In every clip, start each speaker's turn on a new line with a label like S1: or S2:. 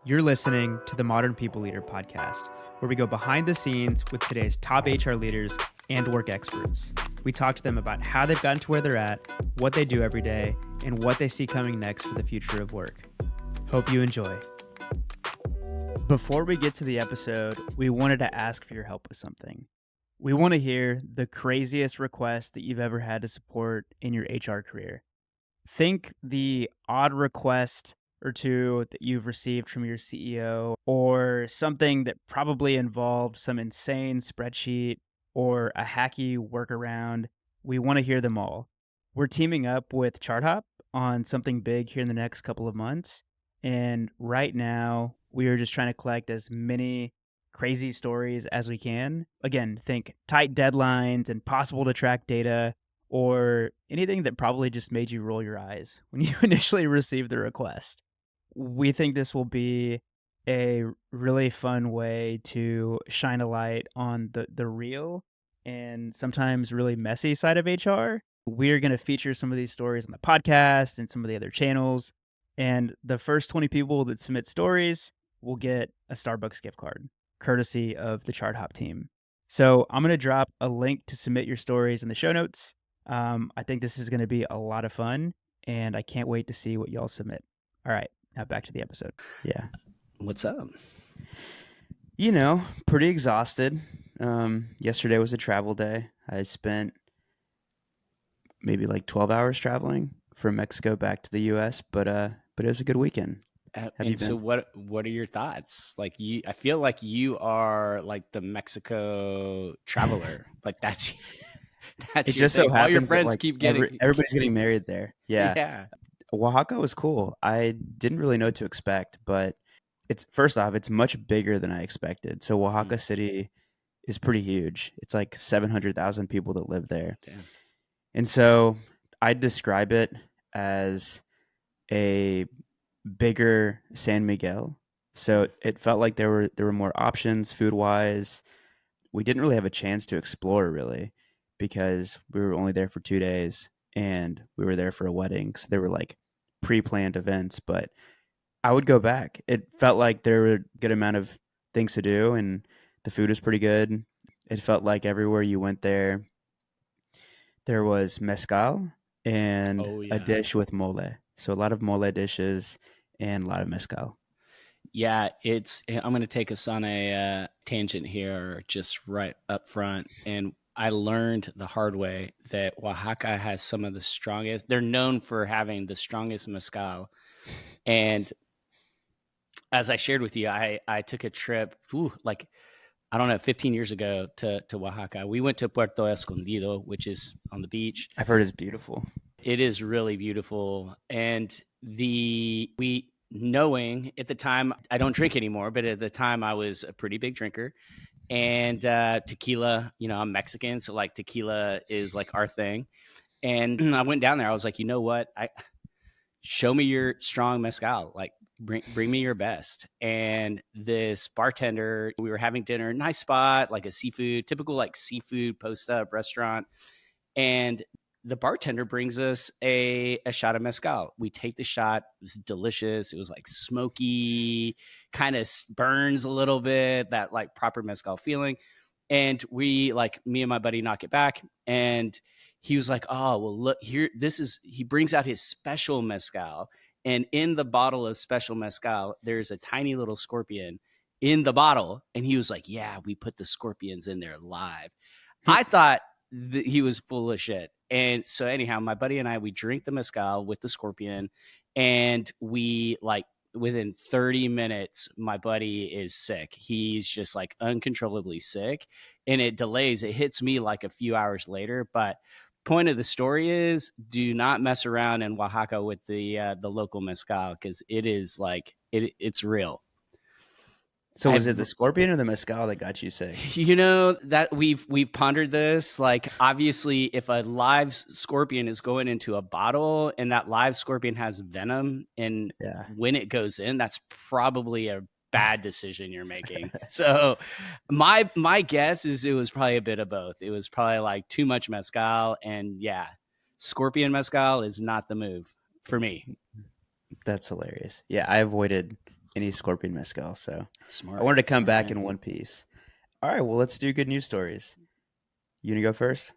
S1: You're listening to the Modern People Leader podcast, where we go behind the scenes with today's top HR leaders and work experts. We talk to them about how they've gotten to where they're at, what they do every day, and what they see coming next for the future of work. Hope you enjoy. Before we get to the episode, we wanted to ask for your help with something. We want to hear the craziest request that you've ever had to support in your HR career. Think the odd request or two that you've received from your CEO, or something that probably involved some insane spreadsheet or a hacky workaround. We want to hear them all. We're teaming up with ChartHop on something big here in the next couple of months. And right now, we are just trying to collect as many crazy stories as we can. Again, think tight deadlines and possible to track data, or anything that probably just made you roll your eyes when you initially received the request. We think this will be a really fun way to shine a light on the real and sometimes really messy side of HR. We're going to feature some of these stories on the podcast and some of the other channels. And the first 20 people that submit stories will get a Starbucks gift card, courtesy of the ChartHop team. So I'm going to drop a link to submit your stories in the show notes. I think this is going to be a lot of fun, and I can't wait to see what y'all submit. All right, now back to the episode. Yeah.
S2: What's up?
S1: You know, pretty exhausted. Yesterday was a travel day. I spent maybe like 12 hours traveling from Mexico back to the US, but it was a good weekend. Have you
S2: And so
S1: been?
S2: what are your thoughts? Like I feel like you are like the Mexico traveler. Like that's
S1: It
S2: your
S1: just so
S2: thing. All your
S1: happens that
S2: friends
S1: like
S2: keep getting
S1: everybody's getting married there. Yeah.
S2: yeah.
S1: Oaxaca was cool. I didn't really know what to expect, but it's first off, it's much bigger than I expected. So
S2: Mm,
S1: Oaxaca City is pretty huge. It's like 700,000 people that live there.
S2: damn.
S1: And so I'd describe it as a bigger San Miguel. So
S2: Mm,
S1: it felt like there were more options food wise. We didn't really have a chance to explore really because we were only there for 2 days and we were there for a wedding. So there were like pre-planned events, but I would go back. It felt like there were a good amount of things to do and the food was pretty good. It felt like everywhere you went there was mezcal and
S2: oh
S1: a
S2: yeah.
S1: dish with mole. So a lot of mole dishes and a lot of mezcal.
S2: Yeah, I'm going to take us on a tangent here just right up front. And I learned the hard way that Oaxaca has some of the strongest, they're known for having the strongest mezcal. And as I shared with you, I took a trip, like, I don't know, 15 years ago to Oaxaca. We went to Puerto Escondido, which is on the beach.
S1: I've heard it's beautiful.
S2: It is really beautiful. And we knowing at the time, I don't drink anymore, but at the time I was a pretty big drinker. And tequila, I'm Mexican, so like tequila is like our thing. And I went down there. I was like, you know what? Show me your strong mezcal. Like bring me your best. And this bartender, we were having dinner, nice spot, like a seafood, typical like seafood post up restaurant. And the bartender brings us a shot of mezcal. We take the shot. It was delicious. It was like smoky, kind of burns a little bit, that like proper mezcal feeling. And me and my buddy knock it back. And he was like, oh, well, look here. He brings out his special mezcal. And in the bottle of special mezcal, there's a tiny little scorpion in the bottle. And he was like, yeah, we put the scorpions in there live. I thought he was full of shit. And so anyhow, my buddy and I, we drink the mezcal with the scorpion, and we like within 30 minutes, my buddy is sick. He's just like uncontrollably sick, and it delays. It hits me like a few hours later. But point of the story is, do not mess around in Oaxaca with the local mezcal, because it is like it's real.
S1: So was it
S2: I've
S1: the scorpion or the mezcal that got you sick?
S2: that we've pondered this. Like, obviously, if a live scorpion is going into a bottle and that live scorpion has venom, and
S1: Yeah.
S2: when it goes in, that's probably a bad decision you're making. So my guess is it was probably a bit of both. It was probably like too much mezcal, and yeah, scorpion mezcal is not the move for me.
S1: That's hilarious. Yeah, I avoided any Scorpion mezcal. So I
S2: Smart,
S1: wanted to come
S2: smart
S1: back
S2: man.
S1: in one piece. All right, well, let's do good news stories. You gonna go first?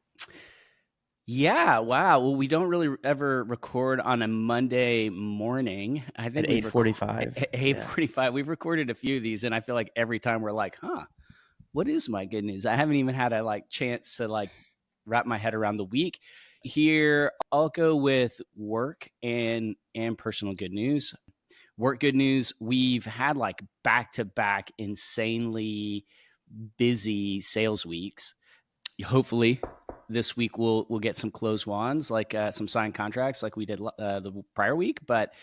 S2: Yeah, wow. Well, we don't really ever record on a Monday morning. I
S1: At
S2: think we've
S1: 8:45.
S2: eight
S1: Yeah.
S2: 45. We've recorded a few of these, and I feel like every time we're like, "Huh, what is my good news?" I haven't even had a chance to wrap my head around the week. Here, I'll go with work and personal good news. Work good news. We've had back to back insanely busy sales weeks. Hopefully this week we'll get some closed wands, some signed contracts like we did the prior week. But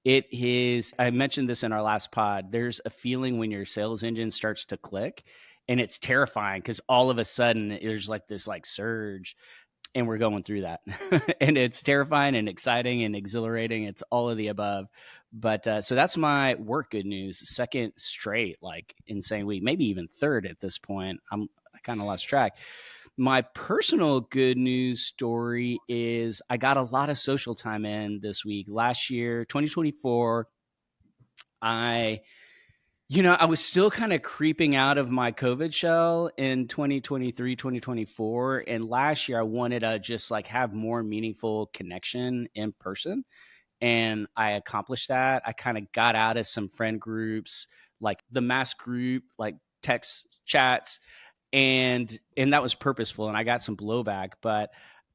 S2: it is, I mentioned this in our last pod, there's a feeling when your sales engine starts to click, and it's terrifying because all of a sudden there's this surge, and we're going through that. And it's terrifying and exciting and exhilarating. It's all of the above. But so that's my work good news. Second straight insane week, maybe even third at this point. I kind of lost track. My personal good news story is I got a lot of social time in this week. Last year, 2024, I was still kind of creeping out of my COVID shell in 2023, 2024. And last year I wanted to just have more meaningful connection in person. And I accomplished that. I kind of got out of some friend groups, like the mass group, like text chats, and that was purposeful, and I got some blowback. But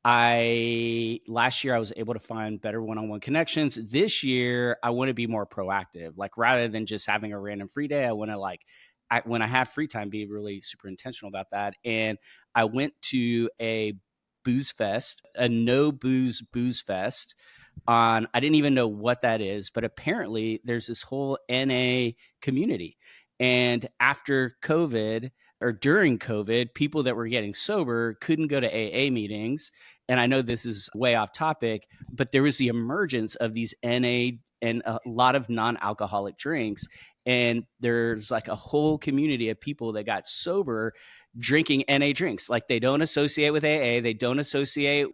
S2: I last year I was able to find better one-on-one connections. This year I want to be more proactive. Rather than just having a random free day, I want to when I have free time, be really super intentional about that. And I went to a booze fest, a no booze fest. I didn't even know what that is, but apparently there's this whole NA community. And after COVID, or during COVID, people that were getting sober couldn't go to AA meetings. And I know this is way off topic, but there was the emergence of these NA and a lot of non-alcoholic drinks. And there's a whole community of people that got sober drinking NA drinks. They don't associate with AA. They don't associate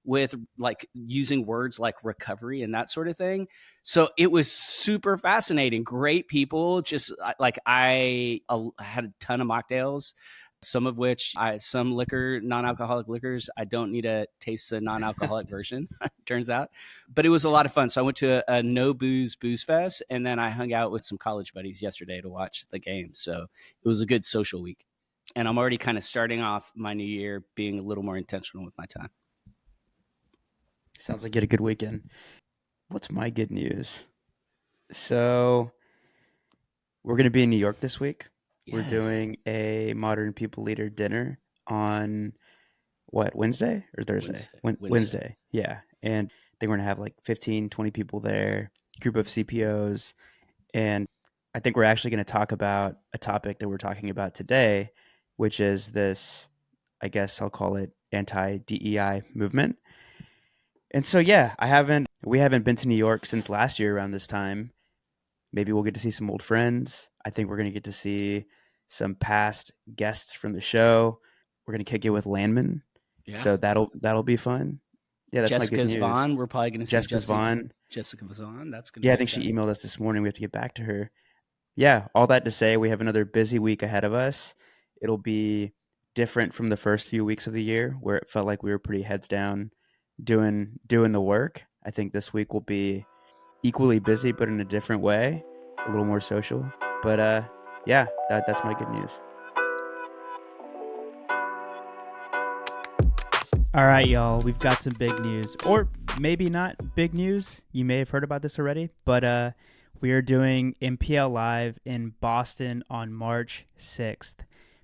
S2: with using words like recovery and that sort of thing. So it was super fascinating. Great people. Just I had a ton of mocktails, some of which some liquor, non-alcoholic liquors, I don't need to taste the non-alcoholic version, turns out. But it was a lot of fun. So I went to a no booze fest, and then I hung out with some college buddies yesterday to watch the game. So it was a good social week. And I'm already kind of starting off my new year being a little more intentional with my time.
S1: Sounds like you had a good weekend. What's my good news? So we're going to be in New York this week. We're
S2: Yes.
S1: doing a Modern People Leader dinner on what, Wednesday or Thursday?
S2: Wednesday.
S1: Wednesday. Yeah. And I think we're going to have 15, 20 people there, group of CPOs. And I think we're actually going to talk about a topic that we're talking about today, which is this, I guess I'll call it anti-DEI movement. And so, yeah, we haven't been to New York since last year around this time. Maybe we'll get to see some old friends. I think we're going to get to see some past guests from the show. We're going to kick it with Landman.
S2: Yeah.
S1: So that'll be fun. Yeah, that's my good
S2: Jessica's
S1: news.
S2: Vaughn. We're probably going to see
S1: Jessica's Vaughn.
S2: Jessica Vaughn. That's going to
S1: Yeah, I
S2: be
S1: think she
S2: exciting.
S1: emailed us this morning. We have to get back to her. Yeah, all that to say, we have another busy week ahead of us. It'll be different from the first few weeks of the year where it felt like we were pretty heads down doing the work. I think this week will be equally busy, but in a different way, a little more social. But yeah, that's my good news. All right, y'all, we've got some big news, or maybe not big news. You may have heard about this already, but we are doing MPL Live in Boston on March 6th.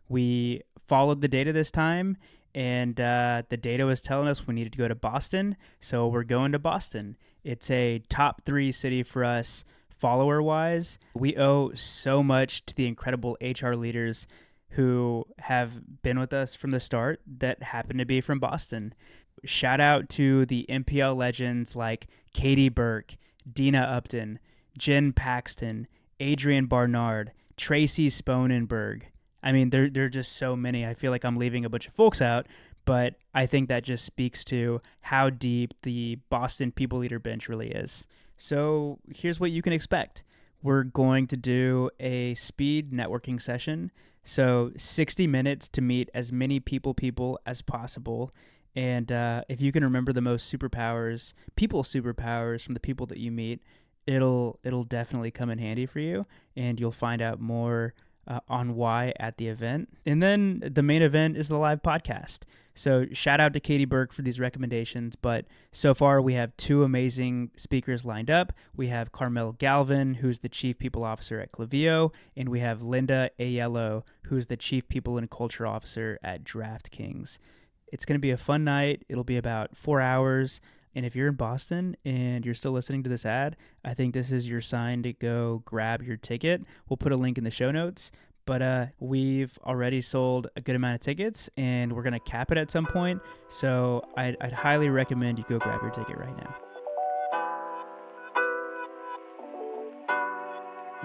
S1: We followed the data this time, and the data was telling us we needed to go to Boston, so we're going to Boston. It's a top 3 city for us follower-wise. We owe so much to the incredible HR leaders who have been with us from the start that happen to be from Boston. Shout out to the MPL legends like Katie Burke, Dina Upton, Jen Paxton, Adrian Barnard, Tracy Sponenberg. I mean, there are just so many. I feel like I'm leaving a bunch of folks out, but I think that just speaks to how deep the Boston People Leader bench really is. So here's what you can expect. we're going to do a speed networking session. So 60 minutes to meet as many people as possible. And if you can remember the most people superpowers from the people that you meet, it'll definitely come in handy for you, and you'll find out more on why at the event. And then the main event is the live podcast. So shout out to Katie Burke for these recommendations. But so far we have two amazing speakers lined up. We have Carmel Galvin, who's the Chief People Officer at Clavio, and we have Linda Aiello, who's the Chief People and Culture Officer at DraftKings. It's going to be a fun night. It'll be about 4 hours. And if you're in Boston and you're still listening to this ad, I think this is your sign to go grab your ticket. We'll put a link in the show notes. But we've already sold a good amount of tickets, and we're going to cap it at some point. So I'd highly recommend you go grab your ticket right now.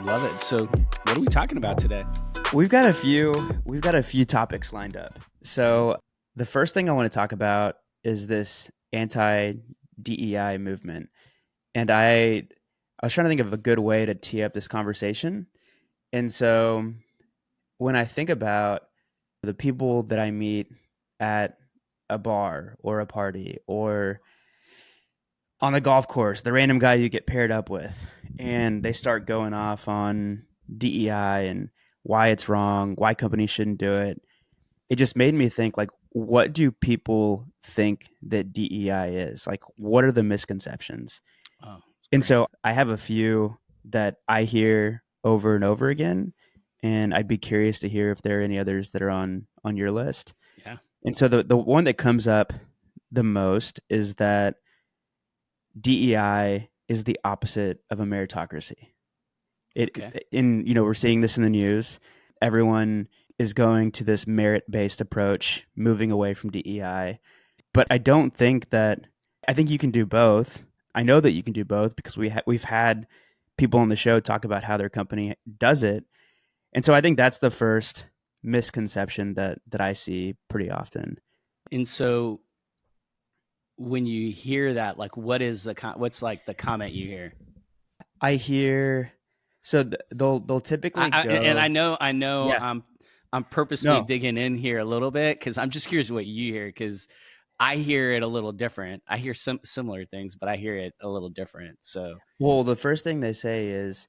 S2: Love it. So what are we talking about today?
S1: We've got a few topics lined up. So the first thing I want to talk about is this anti-DEI movement. And I was trying to think of a good way to tee up this conversation. And so when I think about the people that I meet at a bar or a party or on the golf course, the random guy you get paired up with, and they start going off on DEI and why it's wrong, why companies shouldn't do it, it just made me think, like, what do people think that DEI is? Like, what are the misconceptions?
S2: Oh,
S1: And
S2: great.
S1: so I have a few that I hear over and over again, and I'd be curious to hear if there are any others that are on your list.
S2: Yeah.
S1: And so the one that comes up the most is that DEI is the opposite of a meritocracy.
S2: Okay.
S1: We're seeing this in the news. Everyone is going to this merit-based approach, moving away from DEI. But I think you can do both. I know that you can do both because we've had people on the show talk about how their company does it. And so I think that's the first misconception that I see pretty often.
S2: And so when you hear that, like, what's like the comment you hear?
S1: I hear they'll typically go,
S2: and I know
S1: yeah,
S2: I'm purposely
S1: no,
S2: digging in here a little bit because I'm just curious what you hear, because I hear it a little different. I hear some similar things, but I hear it a little different. So
S1: well, the first thing they say is,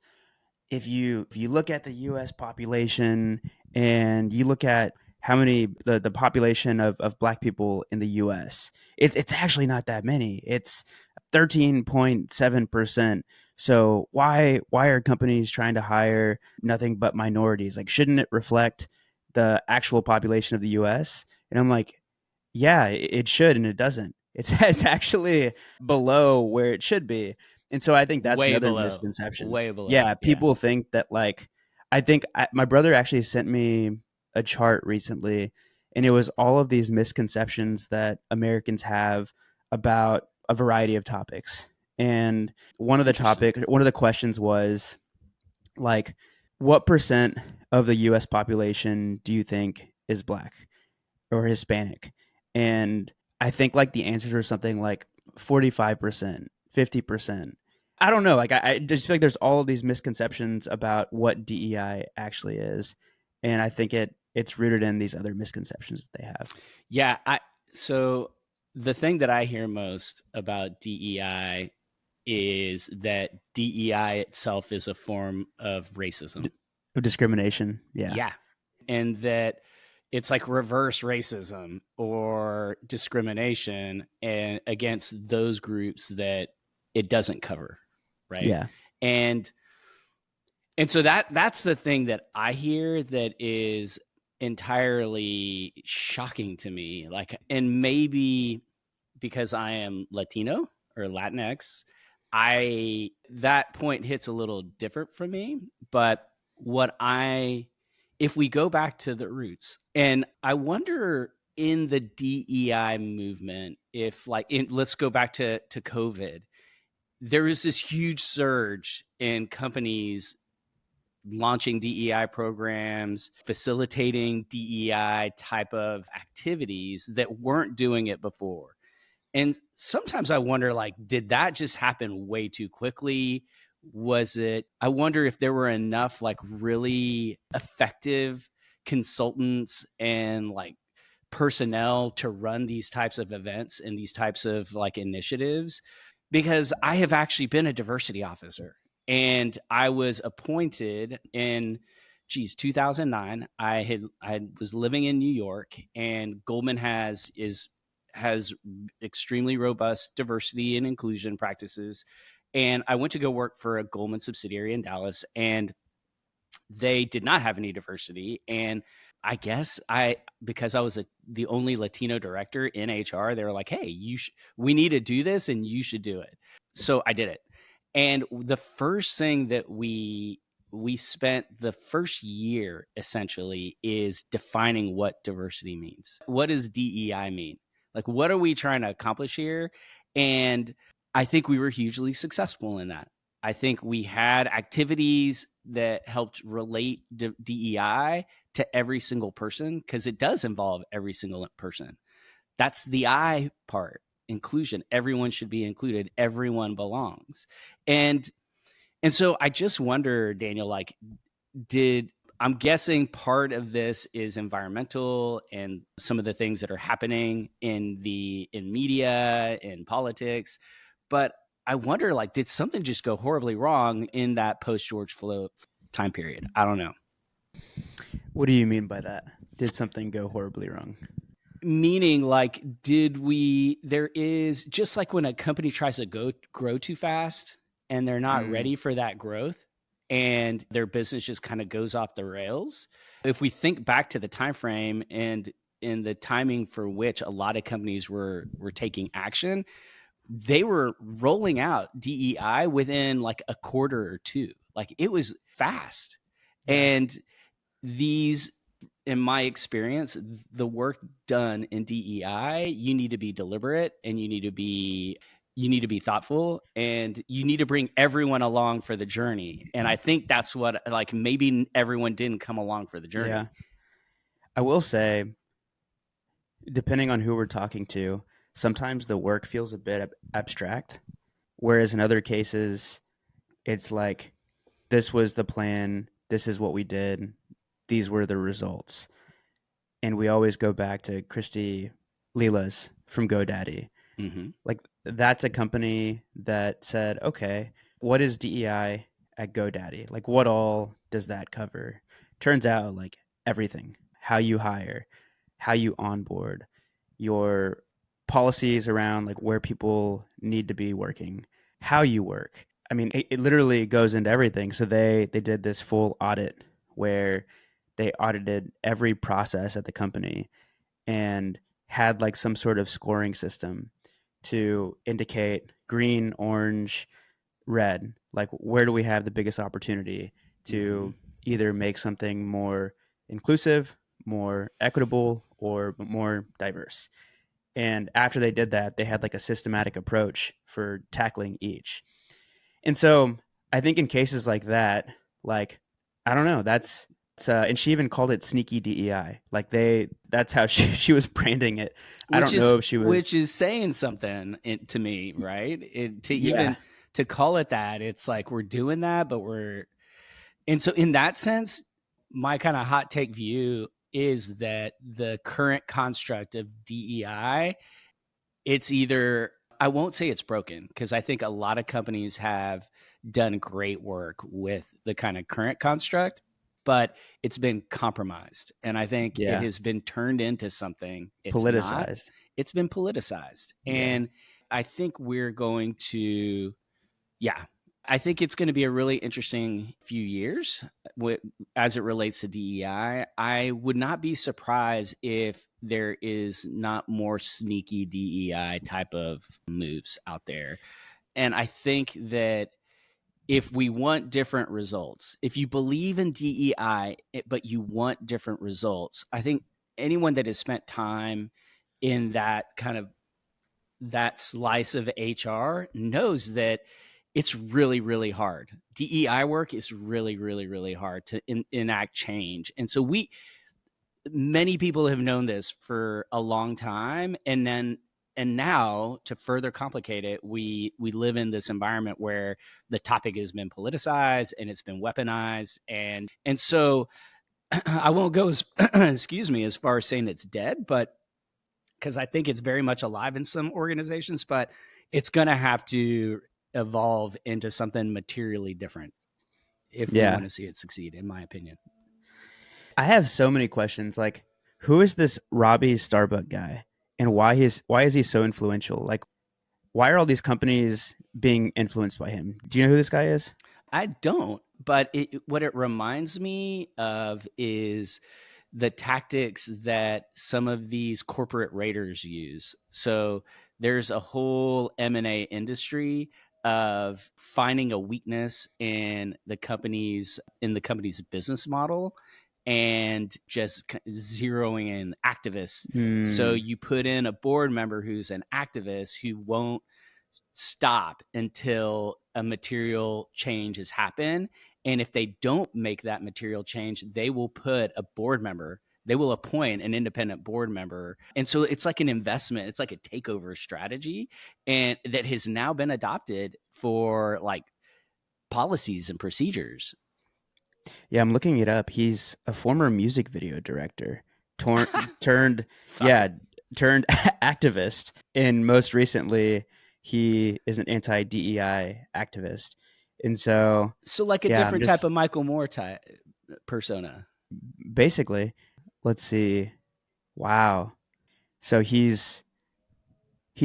S1: if you look at the U.S. population and you look at how many the population of Black people in the U.S., it's actually not that many. It's 13.7%. So why are companies trying to hire nothing but minorities? Like, shouldn't it reflect the actual population of the U.S.? And I'm like, yeah, it should, and it doesn't. It's actually below where it should be. And so I think that's
S2: way
S1: another
S2: below,
S1: misconception.
S2: way below.
S1: Yeah,
S2: Yeah.
S1: people think that, like, my brother actually sent me a chart recently, and it was all of these misconceptions that Americans have about a variety of topics. And
S2: Interesting.
S1: one of the questions was, like, what percent of the US population do you think is Black or Hispanic? And I think, like, the answers are something like 45%, 50%. I don't know. Like, I just feel like there's all of these misconceptions about what DEI actually is. And I think it's rooted in these other misconceptions that they have.
S2: Yeah. So the thing that I hear most about DEI is that DEI itself is a form of racism.
S1: Discrimination. Yeah.
S2: Yeah. And that it's like reverse racism or discrimination and against those groups that it doesn't cover, right?
S1: Yeah.
S2: And so that's the thing that I hear that is entirely shocking to me. Like, and maybe because I am Latino or Latinx, that point hits a little different for me. But if we go back to the roots, and I wonder in the DEI movement, if let's go back to COVID, there was this huge surge in companies launching DEI programs, facilitating DEI type of activities that weren't doing it before. And sometimes I wonder, like, did that just happen way too quickly? I wonder if there were enough like really effective consultants and like personnel to run these types of events and these types of like initiatives, because I have actually been a diversity officer, and I was appointed in 2009. I was living in New York, and Goldman has extremely robust diversity and inclusion practices. And I went to go work for a Goldman subsidiary in Dallas, and they did not have any diversity. And I guess because I was the only Latino director in HR, they were like, "Hey, we need to do this, and you should do it." So I did it. And the first thing that we spent the first year essentially is defining what diversity means. What does DEI mean? Like, what are we trying to accomplish here? And I think we were hugely successful in that. I think we had activities that helped relate DEI to every single person, because it does involve every single person. That's the I part, inclusion. Everyone should be included. Everyone belongs. And so I just wonder, Daniel, like, I'm guessing part of this is environmental and some of the things that are happening in media, in politics. But I wonder, like, did something just go horribly wrong in that post George Floyd time period? I don't know.
S1: What do you mean by that? Did something go horribly wrong?
S2: Meaning, like, there is, just like when a company tries to grow too fast and they're not ready for that growth, and their business just kind of goes off the rails. If we think back to the time frame and in the timing for which a lot of companies were taking action, they were rolling out DEI within like a quarter or two. Like, it was fast.
S1: Yeah.
S2: And these, in my experience, the work done in DEI, you need to be deliberate, and you need to be thoughtful, and you need to bring everyone along for the journey. And I think that's what, like, maybe everyone didn't come along for the journey.
S1: Yeah. I will say, depending on who we're talking to, sometimes the work feels a bit abstract, whereas in other cases, it's like, this was the plan, this is what we did, these were the results. And we always go back to Christy Leela's from GoDaddy.
S2: Mm-hmm.
S1: Like, that's a company that said, okay, what is DEI at GoDaddy? Like, what all does that cover? Turns out, like, everything: how you hire, how you onboard, your policies around like where people need to be working, how you work. I mean, it literally goes into everything. So they did this full audit where they audited every process at the company and had like some sort of scoring system to indicate green, orange, red, like where do we have the biggest opportunity to either make something more inclusive, more equitable, or more diverse. And after they did that, they had like a systematic approach for tackling each. And so I think in cases like that, like, I don't know, and she even called it sneaky DEI. Like, that's how she was branding it. I don't know if she was,
S2: which is saying something to me, right? Even to call it that, it's like, we're doing that, but and so in that sense, my kind of hot take view is that the current construct of DEI, it's either, I won't say it's broken, because I think a lot of companies have done great work with the kind of current construct, but it's been compromised. And I think it has been turned into something it's
S1: politicized.
S2: Not. It's been politicized. And I think we're going to, I think it's going to be a really interesting few years as it relates to DEI. I would not be surprised if there is not more sneaky DEI type of moves out there. And I think that if we want different results, if you believe in DEI, but you want different results, I think anyone that has spent time in that kind of that slice of HR knows that it's really, really hard. DEI work is really, really, really hard to enact change. And so many people have known this for a long time. And And now, to further complicate it, we live in this environment where the topic has been politicized and it's been weaponized, and so I won't go as excuse me, as far as saying it's dead, but because I think it's very much alive in some organizations, but it's going to have to evolve into something materially different if we
S1: Yeah.
S2: want to see it succeed, in my opinion.
S1: I have so many questions. Like, who is this Robbie Starbuck guy, and why is he so influential? Like, why are all these companies being influenced by him? Do you know who this guy is?
S2: I don't, but what it reminds me of is the tactics that some of these corporate raiders use. So there's a whole M&A industry of finding a weakness in the company's business model and just zeroing in activists. So
S1: Hmm.
S2: you put in a board member who's an activist who won't stop until a material change has happened. And if they don't make that material change, they will put a board member, they will appoint an independent board member. And so it's like an investment, it's like a takeover strategy, and that has now been adopted for like policies and procedures.
S1: Yeah, I'm looking it up. He's a former music video director, turned,
S2: Sorry.
S1: yeah, turned activist, and most recently, he is an anti-DEI activist. And so,
S2: So like a
S1: yeah, I'm
S2: different type
S1: just
S2: of Michael Moore type persona.
S1: basically, let's see. Wow. So he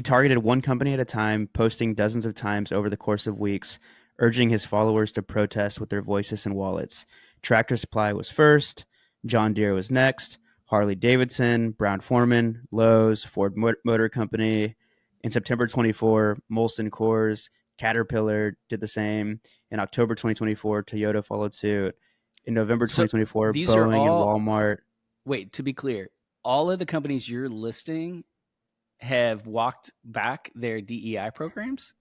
S1: targeted one company at a time, posting dozens of times over the course of weeks, urging his followers to protest with their voices and wallets. Tractor Supply was first, John Deere was next, Harley Davidson, Brown Forman, Lowe's, Ford Motor Company. In September 24, Molson Coors, Caterpillar did the same. In October 2024, Toyota followed suit. In November
S2: So
S1: 2024,
S2: these are
S1: Boeing and
S2: all,
S1: Walmart.
S2: wait, to be clear, all of the companies you're listing have walked back their DEI programs?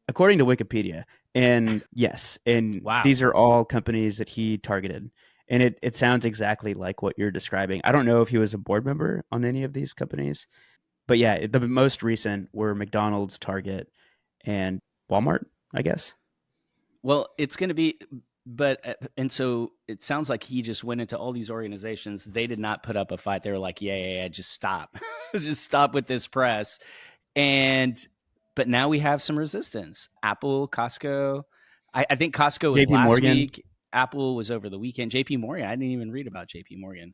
S1: According to Wikipedia. And yes, and
S2: Wow.
S1: these are all companies that he targeted. And it sounds exactly like what you're describing. I don't know if he was a board member on any of these companies, but yeah, the most recent were McDonald's, Target, and Walmart, I guess.
S2: Well, it's going to be, but, and so it sounds like he just went into all these organizations. They did not put up a fight. They were like, yeah, just stop. Just stop with this press. And, but now we have some resistance. Apple, Costco. I think Costco was
S1: JP
S2: last
S1: Morgan,
S2: week. Apple was over the weekend. JP Morgan. I didn't even read about JP Morgan.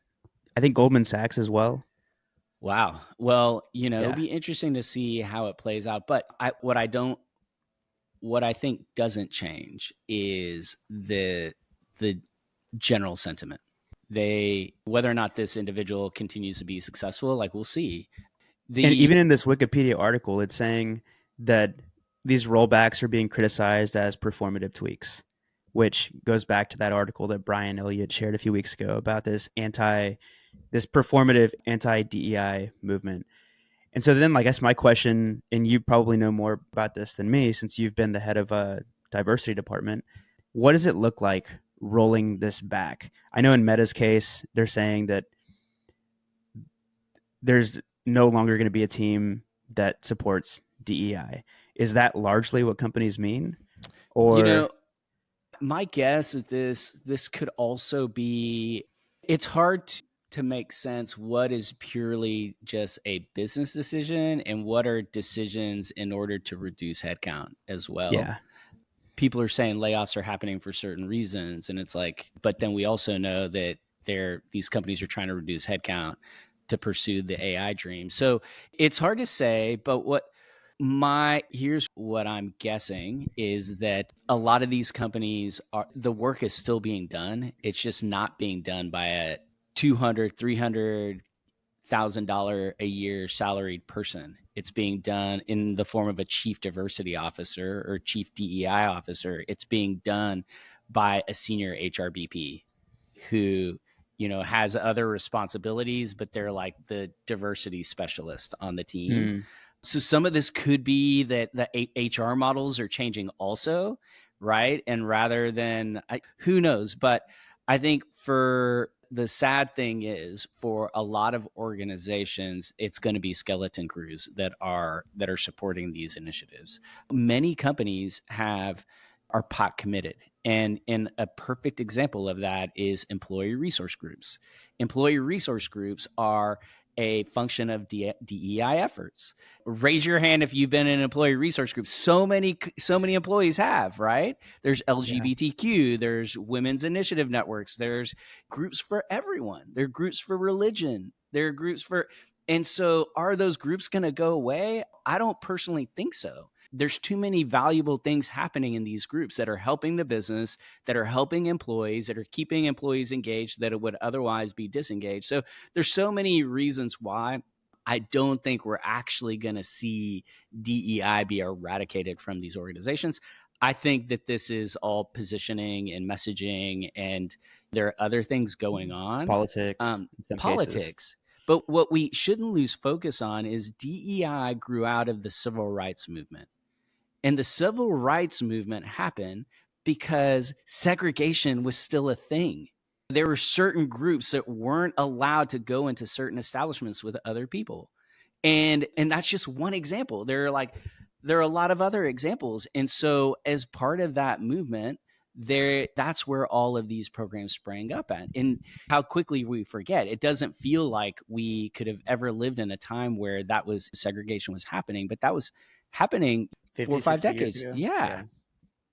S1: I think Goldman Sachs as well.
S2: Wow. Well, it'll
S1: Yeah.
S2: be interesting to see how it plays out. But what I think doesn't change is the general sentiment. They, whether or not this individual continues to be successful, like we'll see.
S1: And
S2: The
S1: even in this Wikipedia article, it's saying that these rollbacks are being criticized as performative tweaks, which goes back to that article that Brian Elliott shared a few weeks ago about this performative anti DEI movement. And so then I guess my question, and you probably know more about this than me since you've been the head of a diversity department, what does it look like rolling this back? I know in Meta's case, they're saying that there's no longer going to be a team that supports DEI. Is that largely what companies mean?
S2: you
S1: Or
S2: know my guess is this could also be, it's hard to make sense what is purely just a business decision and what are decisions in order to reduce headcount as well.
S1: yeah.
S2: People are saying layoffs are happening for certain reasons, and it's like, but then we also know that these companies are trying to reduce headcount to pursue the AI dream. So it's hard to say, but here's what I'm guessing is that a lot of these companies are, the work is still being done. It's just not being done by a 200, $300,000 a year salaried person. It's being done in the form of a chief diversity officer or chief DEI officer. It's being done by a senior HRBP who, has other responsibilities, but they're like the diversity specialist on the team.
S1: Hmm.
S2: So some of this could be that the HR models are changing also, right? And rather than, who knows, but I think for The sad thing is, for a lot of organizations, it's going to be skeleton crews that are supporting these initiatives. Many companies are pot committed. And a perfect example of that is employee resource groups. Employee resource groups are a function of DEI efforts. Raise your hand if you've been in an employee resource group. So many employees have, right? There's
S1: Yeah.
S2: LGBTQ, there's women's initiative networks, there's groups for everyone. There are groups for religion. There are groups for, and so are those groups going to go away? I don't personally think so. There's too many valuable things happening in these groups that are helping the business, that are helping employees, that are keeping employees engaged that would otherwise be disengaged. So there's so many reasons why I don't think we're actually going to see DEI be eradicated from these organizations. I think that this is all positioning and messaging, and there are other things going on.
S1: Politics in some cases.
S2: Politics. But what we shouldn't lose focus on is DEI grew out of the civil rights movement. And the civil rights movement happened because segregation was still a thing. There were certain groups that weren't allowed to go into certain establishments with other people. And that's just one example. There are a lot of other examples. And so as part of that movement, that's where all of these programs sprang up at. And how quickly we forget. It doesn't feel like we could have ever lived in a time where that was segregation was happening, but that was happening 4
S1: 50,
S2: or 5
S1: 60 years
S2: decades.
S1: ago.
S2: Yeah.
S1: Yeah.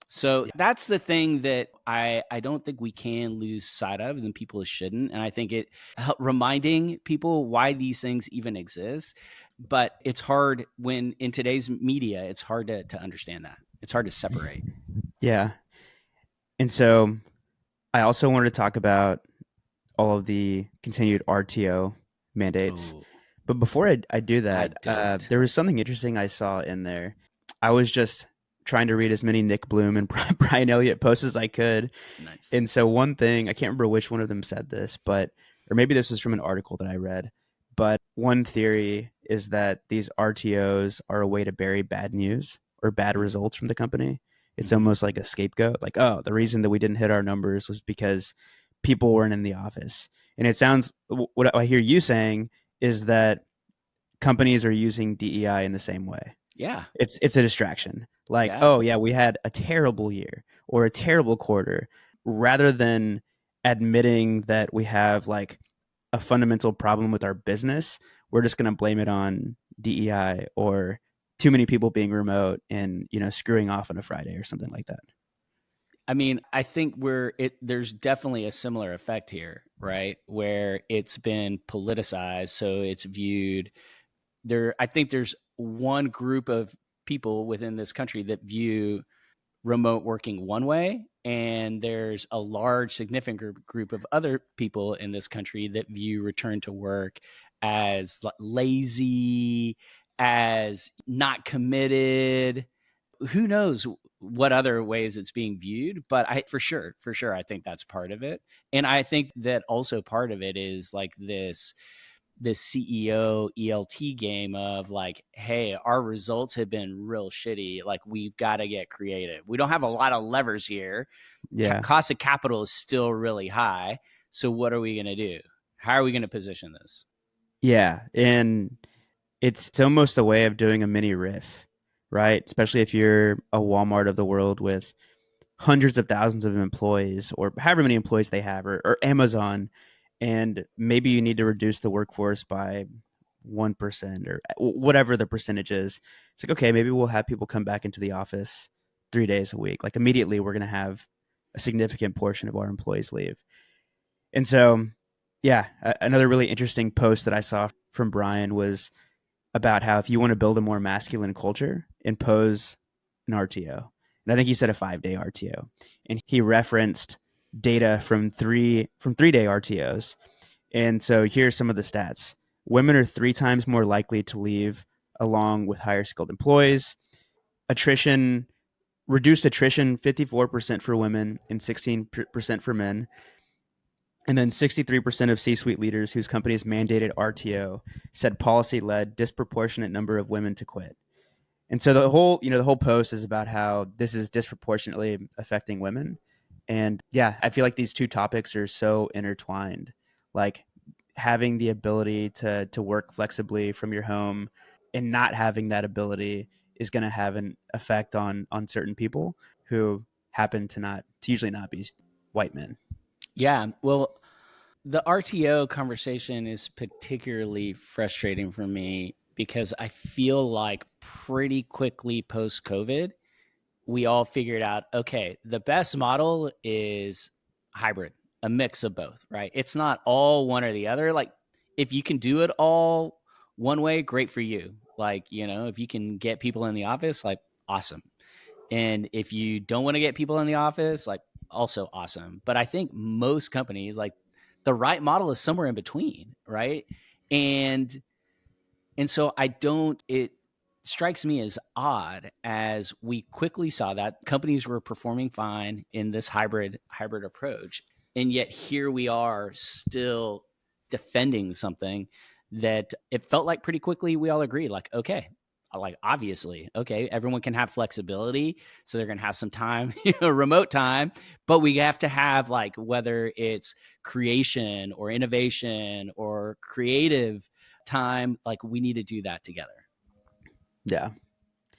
S2: So that's the thing that I don't think we can lose sight of, and people shouldn't. And I think reminding people why these things even exist. But it's hard when in today's media, it's hard to understand that. It's hard to separate.
S1: Yeah. And so I also wanted to talk about all of the continued RTO mandates.
S2: Oh,
S1: But before I do
S2: I
S1: that,
S2: don't.
S1: there was something interesting I saw in there. I was just trying to read as many Nick Bloom and Brian Elliott posts as I could.
S2: Nice.
S1: And so one thing, I can't remember which one of them said this, but, or maybe this is from an article that I read, but one theory is that these RTOs are a way to bury bad news or bad
S2: Mm-hmm.
S1: results from the company. It's
S2: Mm-hmm.
S1: almost like a scapegoat. Like, oh, the reason that we didn't hit our numbers was because people weren't in the office. And it sounds, what I hear you saying is that companies are using DEI in the same way.
S2: Yeah.
S1: It's a distraction. Like,
S2: Yeah.
S1: oh yeah, we had a terrible year or a terrible quarter, rather than admitting that we have like a fundamental problem with our business. We're just going to blame it on DEI or too many people being remote and screwing off on a Friday or something like that.
S2: I mean, I think there's definitely a similar effect here, right? Where it's been politicized, so it's viewed I think there's one group of people within this country that view remote working one way, and there's a large significant group of other people in this country that view return to work as lazy, as not committed. Who knows what other ways it's being viewed, but I for sure I think that's part of it. And I think that also part of it is like this CEO ELT game of like, hey, our results have been real shitty. Like, we've got to get creative. We don't have a lot of levers here.
S1: Yeah.
S2: Cost of capital is still really high. So, what are we going to do? How are we going to position this?
S1: Yeah. And it's almost a way of doing a mini riff, right? Especially if you're a Walmart of the world with hundreds of thousands of employees or however many employees they have, or Amazon, and maybe you need to reduce the workforce by 1% or whatever the percentage is. It's like, okay, maybe we'll have people come back into the office 3 days a week. Like immediately we're going to have a significant portion of our employees leave. And so, yeah, another really interesting post that I saw from Brian was about how if you want to build a more masculine culture, impose an RTO. And I think he said a 5-day RTO. And he referenced data from 3-day RTOs. And so here's some of the stats. Women are 3 times more likely to leave along with higher skilled employees. Attrition reduced attrition 54% for women and 16% for men. And then 63% of C-suite leaders whose companies mandated RTO said policy led disproportionate number of women to quit. And so the whole post is about how this is disproportionately affecting women. And yeah, I feel like these two topics are so intertwined. like having the ability to work flexibly from your home and not having that ability is going to have an effect on certain people who happen to usually not be white men.
S2: Yeah. Well, the RTO conversation is particularly frustrating for me because I feel like pretty quickly post COVID, we all figured out, okay, the best model is hybrid, a mix of both, right? It's not all one or the other. Like, if you can do it all one way, great for you. Like, if you can get people in the office, like, awesome. And if you don't want to get people in the office, like, also awesome. But I think most companies, like, the right model is somewhere in between, right? And so it strikes me as odd as we quickly saw that companies were performing fine in this hybrid approach. And yet here we are still defending something that it felt like pretty quickly we all agreed, like, okay, like, obviously, okay, everyone can have flexibility. So they're going to have some time, remote time, but we have to have, like, whether it's creation or innovation or creative time, like, we need to do that together.
S1: Yeah.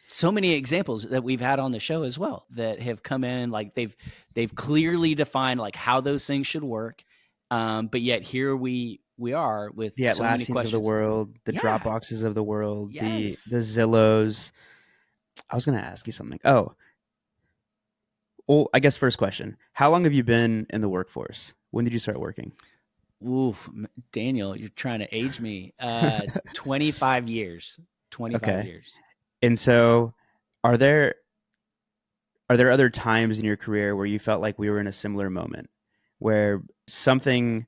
S2: So many examples that we've had on the show as well that have come in, like, they've clearly defined, like, how those things should work, but yet here we are with
S1: The
S2: so many
S1: Atlassians of the
S2: questions.
S1: world, the
S2: Yeah.
S1: Dropboxes of the world, the
S2: Yes.
S1: Zillows. I was going to ask you something. Oh, well, I guess first question. How long have you been in the workforce? When did you start working?
S2: Oof, Daniel, you're trying to age me. 25 years. 25
S1: Okay.
S2: years.
S1: And so are there other times in your career where you felt like we were in a similar moment where something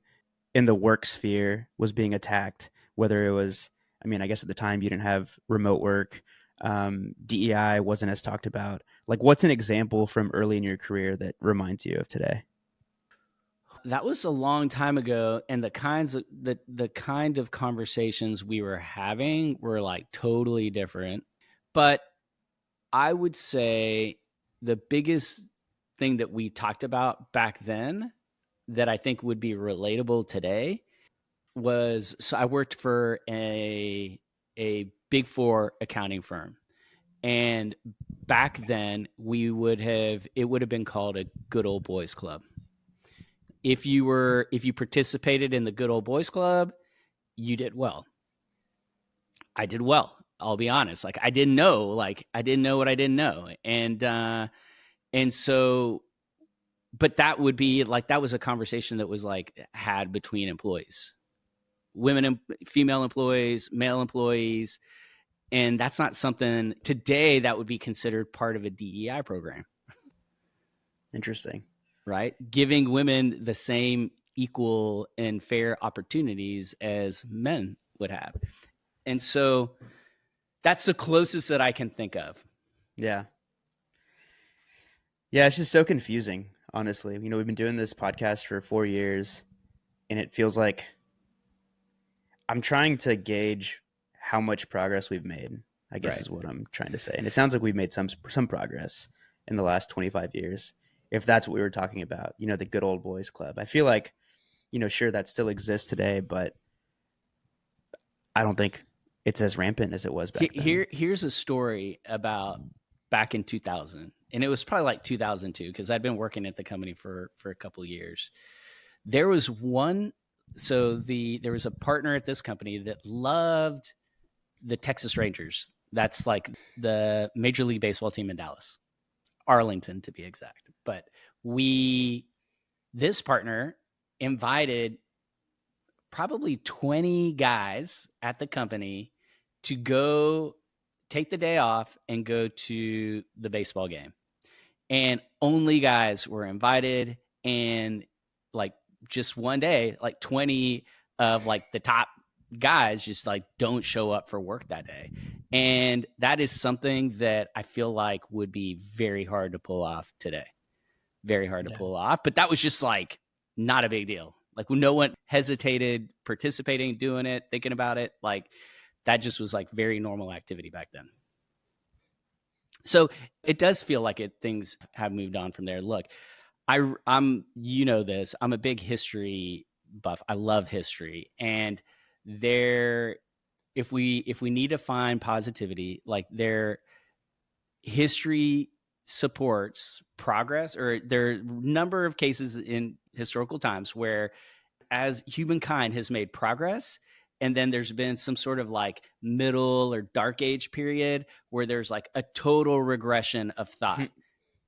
S1: in the work sphere was being attacked, whether it was, I mean, I guess at the time you didn't have remote work, DEI wasn't as talked about. Like, what's an example from early in your career that reminds you of today?
S2: That was a long time ago, and the kind of conversations we were having were, like, totally different. But I would say the biggest thing that we talked about back then that I think would be relatable today was, so I worked for a Big Four accounting firm, and back then it would have been called a good old boys club. If you participated in the good old boys club, you did well. I did well. I'll be honest. Like, I didn't know what I didn't know. And so, but that would be like, that was a conversation that was, like, had between employees, women, female employees, male employees. And that's not something today that would be considered part of a DEI program.
S1: Interesting.
S2: Right? Giving women the same equal and fair opportunities as men would have. And so that's the closest that I can think of.
S1: Yeah. Yeah, it's just so confusing, honestly. We've been doing this podcast for 4 years, and it feels like I'm trying to gauge how much progress we've made, I guess
S2: Right.
S1: is what I'm trying to say. And it sounds like we've made some progress in the last 25 years. If that's what we were talking about, the good old boys club. I feel like, sure that still exists today, but I don't think it's as rampant as it was back then.
S2: Here's a story about back in 2000. And it was probably like 2002 because I'd been working at the company for a couple of years. There was there was a partner at this company that loved the Texas Rangers. That's like the Major League Baseball team in Dallas, Arlington to be exact. But this partner invited probably 20 guys at the company to go take the day off and go to the baseball game. And only guys were invited. And, like, just one day, like, 20 of, like, the top guys just, like, don't show up for work that day. And that is something that I feel like would be very hard to pull off today. Very hard to pull off. But that was just, like, not a big deal. Like, no one hesitated participating, doing it, thinking about it. Like, that just was, like, very normal activity back then. So it does feel like things have moved on from there. Look, I'm this. I'm a big history buff. I love history. And there, if we need to find positivity, like their history supports progress, or there are a number of cases in historical times where as humankind has made progress, and then there's been some sort of like middle or dark age period where there's like a total regression of thought.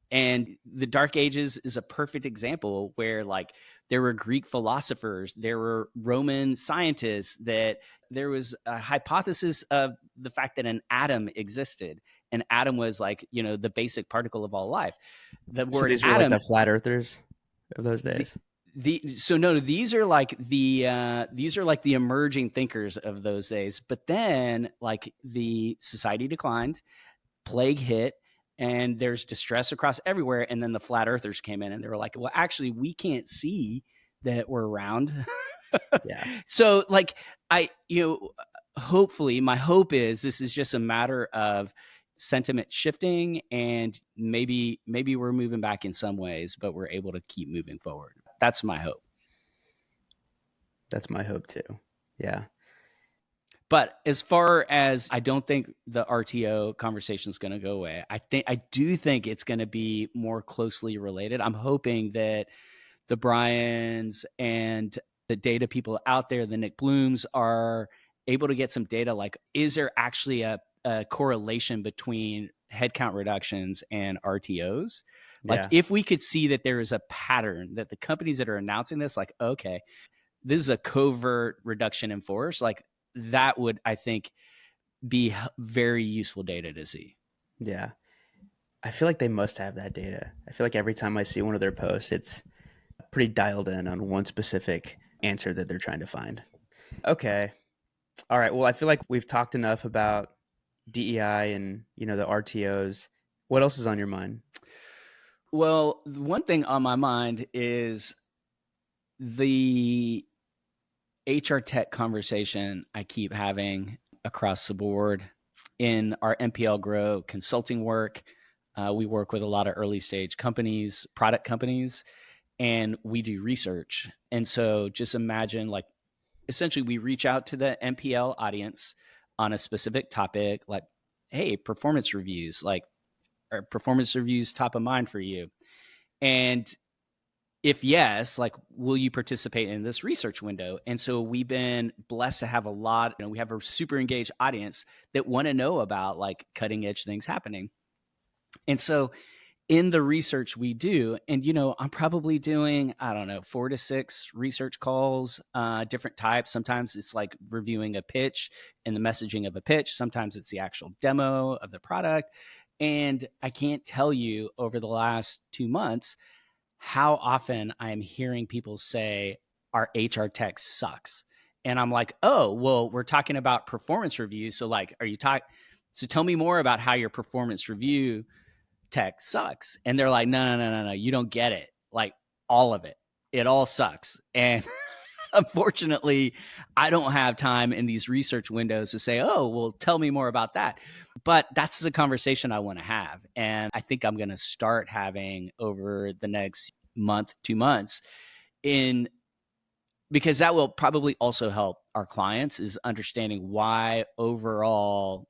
S2: And the Dark Ages is a perfect example where like there were Greek philosophers, there were Roman scientists, that there was a hypothesis of the fact that an atom existed. And atom was like, the basic particle of all life. The
S1: So
S2: word
S1: these were like
S2: atom,
S1: the flat earthers of those
S2: the,
S1: days.
S2: so no, these are like the emerging thinkers of those days. But then like the society declined, plague hit, and there's distress across everywhere. And then the flat earthers came in and they were like, well, actually, we can't see that we're round.
S1: Yeah.
S2: So like hopefully my hope is this is just a matter of sentiment shifting, and maybe we're moving back in some ways, but we're able to keep moving forward. That's my hope.
S1: That's my hope too. Yeah.
S2: But as far as, I don't think the RTO conversation is going to go away. I do think it's going to be more closely related. I'm hoping that the Bryans and the data people out there, the Nick Blooms, are able to get some data. Like, is there actually a correlation between headcount reductions and RTOs? Like,
S1: Yeah.
S2: if we could see that there is a pattern, that the companies that are announcing this, like, okay, this is a covert reduction in force, like that would, I think, be very useful data to see.
S1: Yeah. I feel like they must have that data. I feel like every time I see one of their posts, it's pretty dialed in on one specific answer that they're trying to find. Okay. All right. Well, I feel like we've talked enough about DEI and, the RTOs. What else is on your mind?
S2: Well, the one thing on my mind is the HR tech conversation I keep having across the board in our MPL Grow consulting work. We work with a lot of early stage companies, product companies, and we do research. And so just imagine, like, essentially we reach out to the MPL audience on a specific topic, like, hey, performance reviews, like, are performance reviews top of mind for you? And if yes, like, will you participate in this research window? And so we've been blessed to have we have a super engaged audience that want to know about like cutting edge things happening. And so in the research we do, and I'm probably doing, I don't know, 4 to 6 research calls, different types. Sometimes it's like reviewing a pitch and the messaging of a pitch. Sometimes it's the actual demo of the product. And I can't tell you over the last 2 months how often I'm hearing people say our HR tech sucks. And I'm like, oh, well, we're talking about performance reviews. So like, so tell me more about how your performance review tech sucks. And they're like, no, you don't get it. Like, all of it. It all sucks. And unfortunately, I don't have time in these research windows to say, oh, well, tell me more about that. But that's the conversation I want to have. And I think I'm going to start having over the next month, 2 months, because that will probably also help our clients, is understanding why overall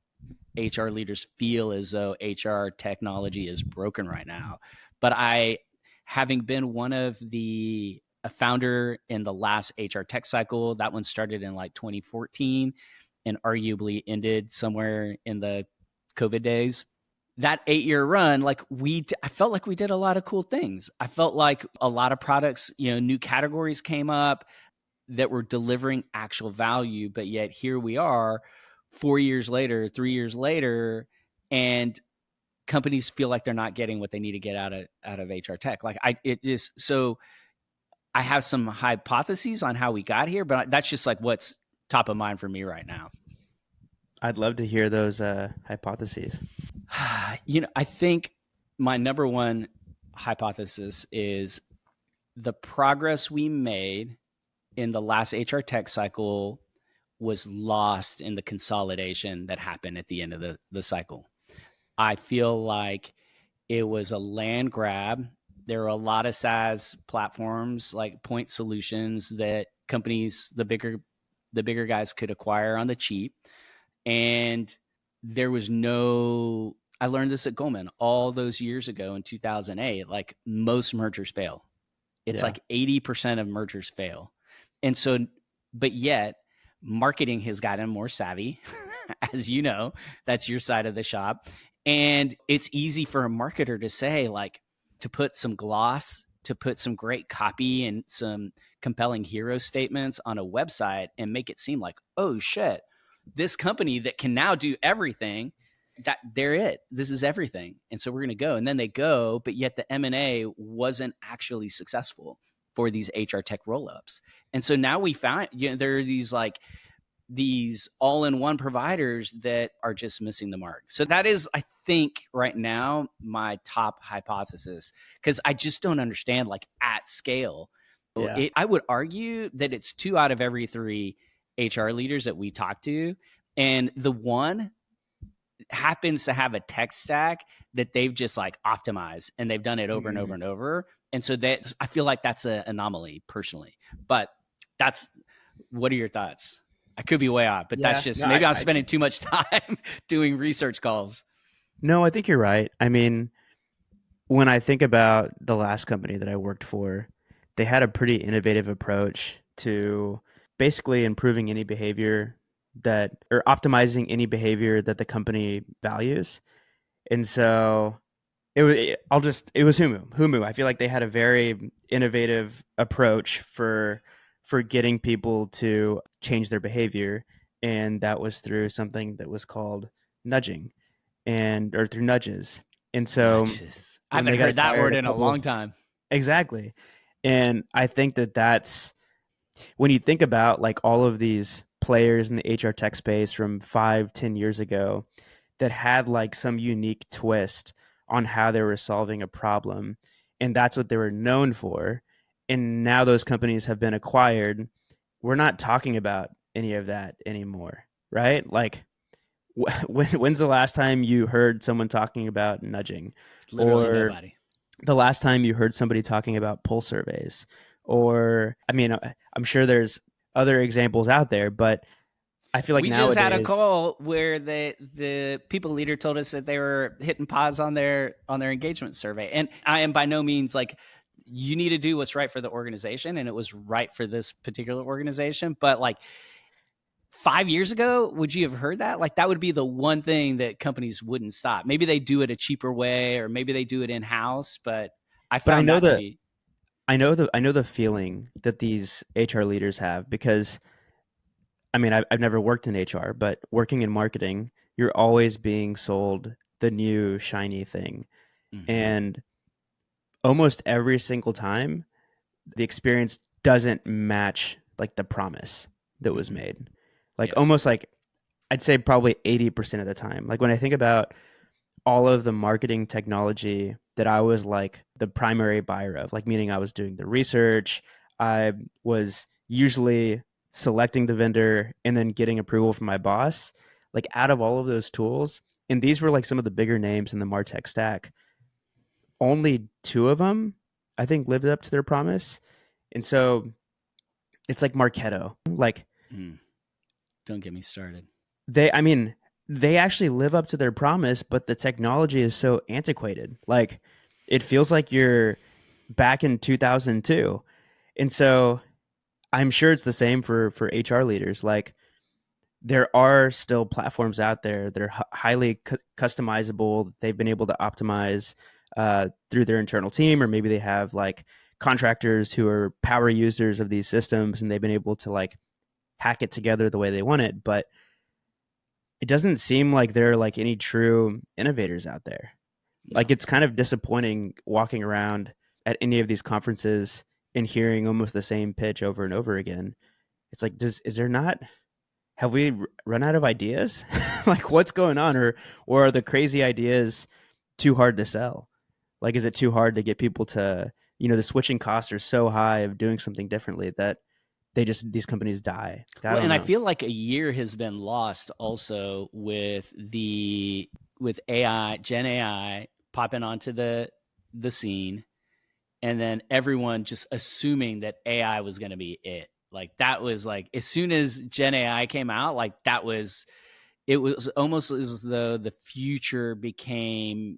S2: HR leaders feel as though HR technology is broken right now. But having been a founder in the last HR tech cycle, that one started in like 2014 and arguably ended somewhere in the COVID days. That 8-year run, like I felt like we did a lot of cool things. I felt like a lot of products, new categories came up that were delivering actual value, but yet here we are 4 years later, 3 years later, and companies feel like they're not getting what they need to get out of HR tech. Like I have some hypotheses on how we got here, but that's just like what's top of mind for me right now.
S1: I'd love to hear those hypotheses.
S2: I think my number one hypothesis is the progress we made in the last HR tech cycle was lost in the consolidation that happened at the end of the cycle. I feel like it was a land grab. There are a lot of SaaS platforms, like point solutions, that companies, the bigger guys could acquire on the cheap. And there was no, I learned this at Goldman all those years ago in 2008, like most mergers fail. It's
S1: Yeah.
S2: like 80% of mergers fail. And so, but yet marketing has gotten more savvy, as you know, that's your side of the shop. And it's easy for a marketer to say, like, to put some gloss, to put some great copy and some compelling hero statements on a website and make it seem like, oh shit, this company that can now do everything, that they're it. This is everything. And so we're going to go. And then they go, but yet the M&A wasn't actually successful for these HR tech roll-ups. And so now we found, there are these all-in-one providers that are just missing the mark. So that is, I think, right now, my top hypothesis, because I just don't understand, like, at scale.
S1: Yeah.
S2: I would argue that it's 2 out of every 3 HR leaders that we talk to, and the one happens to have a tech stack that they've just like optimized, and they've done it over and over and over. And so that, I feel like that's an anomaly personally, but what are your thoughts? I could be way off, but that's just,
S1: No,
S2: maybe I'm spending too much time doing research calls.
S1: no, I think you're right. I mean, when I think about the last company that I worked for, they had a pretty innovative approach to basically improving any behavior that, or optimizing any behavior that the company values. And so it was Humu. Humu. I feel like they had a very innovative approach for getting people to change their behavior, and that was through something that was called nudging, and or through nudges. And so
S2: Nudges. I
S1: when
S2: haven't
S1: they got
S2: heard that
S1: acquired
S2: word
S1: a
S2: in a
S1: couple
S2: long
S1: of
S2: time.
S1: exactly. And I think that that's when you think about like all of these players in the HR tech space from 5, 10 years ago that had like some unique twist on how they were solving a problem. And that's what they were known for. And now those companies have been acquired. We're not talking about any of that anymore, right? Like, when's the last time you heard someone talking about nudging?
S2: Literally
S1: Or
S2: nobody.
S1: the last time you heard somebody talking about pull surveys? Or, I mean, I'm sure there's other examples out there, but I feel like
S2: We just had a
S1: nowadays,
S2: call where the people leader told us that they were hitting pause on their engagement survey. And I am by no means like, you need to do what's right for the organization, and it was right for this particular organization. But like 5 years ago, would you have heard that? Like, that would be the one thing that companies wouldn't stop. Maybe they do it a cheaper way, or maybe they do it in-house, but I
S1: but
S2: found that to be.
S1: I know the feeling that these HR leaders have because I mean, I've never worked in HR, but working in marketing, you're always being sold the new shiny thing.
S2: Mhm.
S1: And almost every single time, the experience doesn't match like the promise that was
S2: Mhm.
S1: made. Like
S2: Yep.
S1: almost like I'd say probably 80% of the time. Like when I think about all of the marketing technology that I was like the primary buyer of, like meaning I was doing the research, I was usually selecting the vendor and then getting approval from my boss. Like out of all of those tools, and these were like some of the bigger names in the MarTech stack, only 2 of them I think lived up to their promise. And so it's like Marketo. Like
S2: Mm. Don't get me started.
S1: I mean, they actually live up to their promise, but the technology is so antiquated. Like it feels like you're back in 2002. And so I'm sure it's the same for HR leaders. Like there are still platforms out there that are highly customizable. They've been able to optimize through their internal team, or maybe they have like contractors who are power users of these systems and they've been able to like hack it together the way they want it. But it doesn't seem like there are like any true innovators out there. Like
S2: No.
S1: it's kind of disappointing walking around at any of these conferences and hearing almost the same pitch over and over again. It's like, is there not? Have we run out of ideas? Like, what's going on, or are the crazy ideas too hard to sell? Like, is it too hard to get people to? The switching costs are so high of doing something differently that these companies die. I
S2: Well,
S1: don't
S2: and I
S1: know.
S2: feel like a year has been lost also with AI, Gen AI popping onto the scene, and then everyone just assuming that AI was going to be it. Like that was like as soon as Gen AI came out, like it was almost as though the future became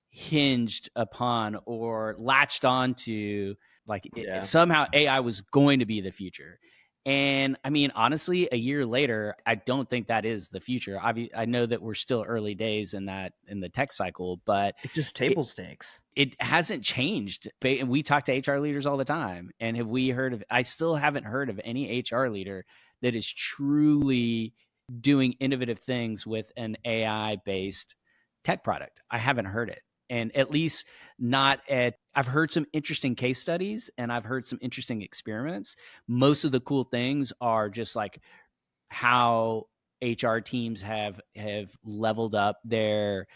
S2: hinged upon or latched onto like
S1: Yeah.
S2: somehow AI was going to be the future. And I mean, honestly, a year later, I don't think that is the future. I know that we're still early days in that in the tech cycle, but
S1: It's just
S2: it,
S1: table stakes.
S2: it hasn't changed. And we talk to HR leaders all the time. And have we heard of, I still haven't heard of any HR leader that is truly doing innovative things with an AI based tech product. I haven't heard it. And at least not at, I've heard some interesting case studies and I've heard some interesting experiments. Most of the cool things are just like how HR teams have leveled up their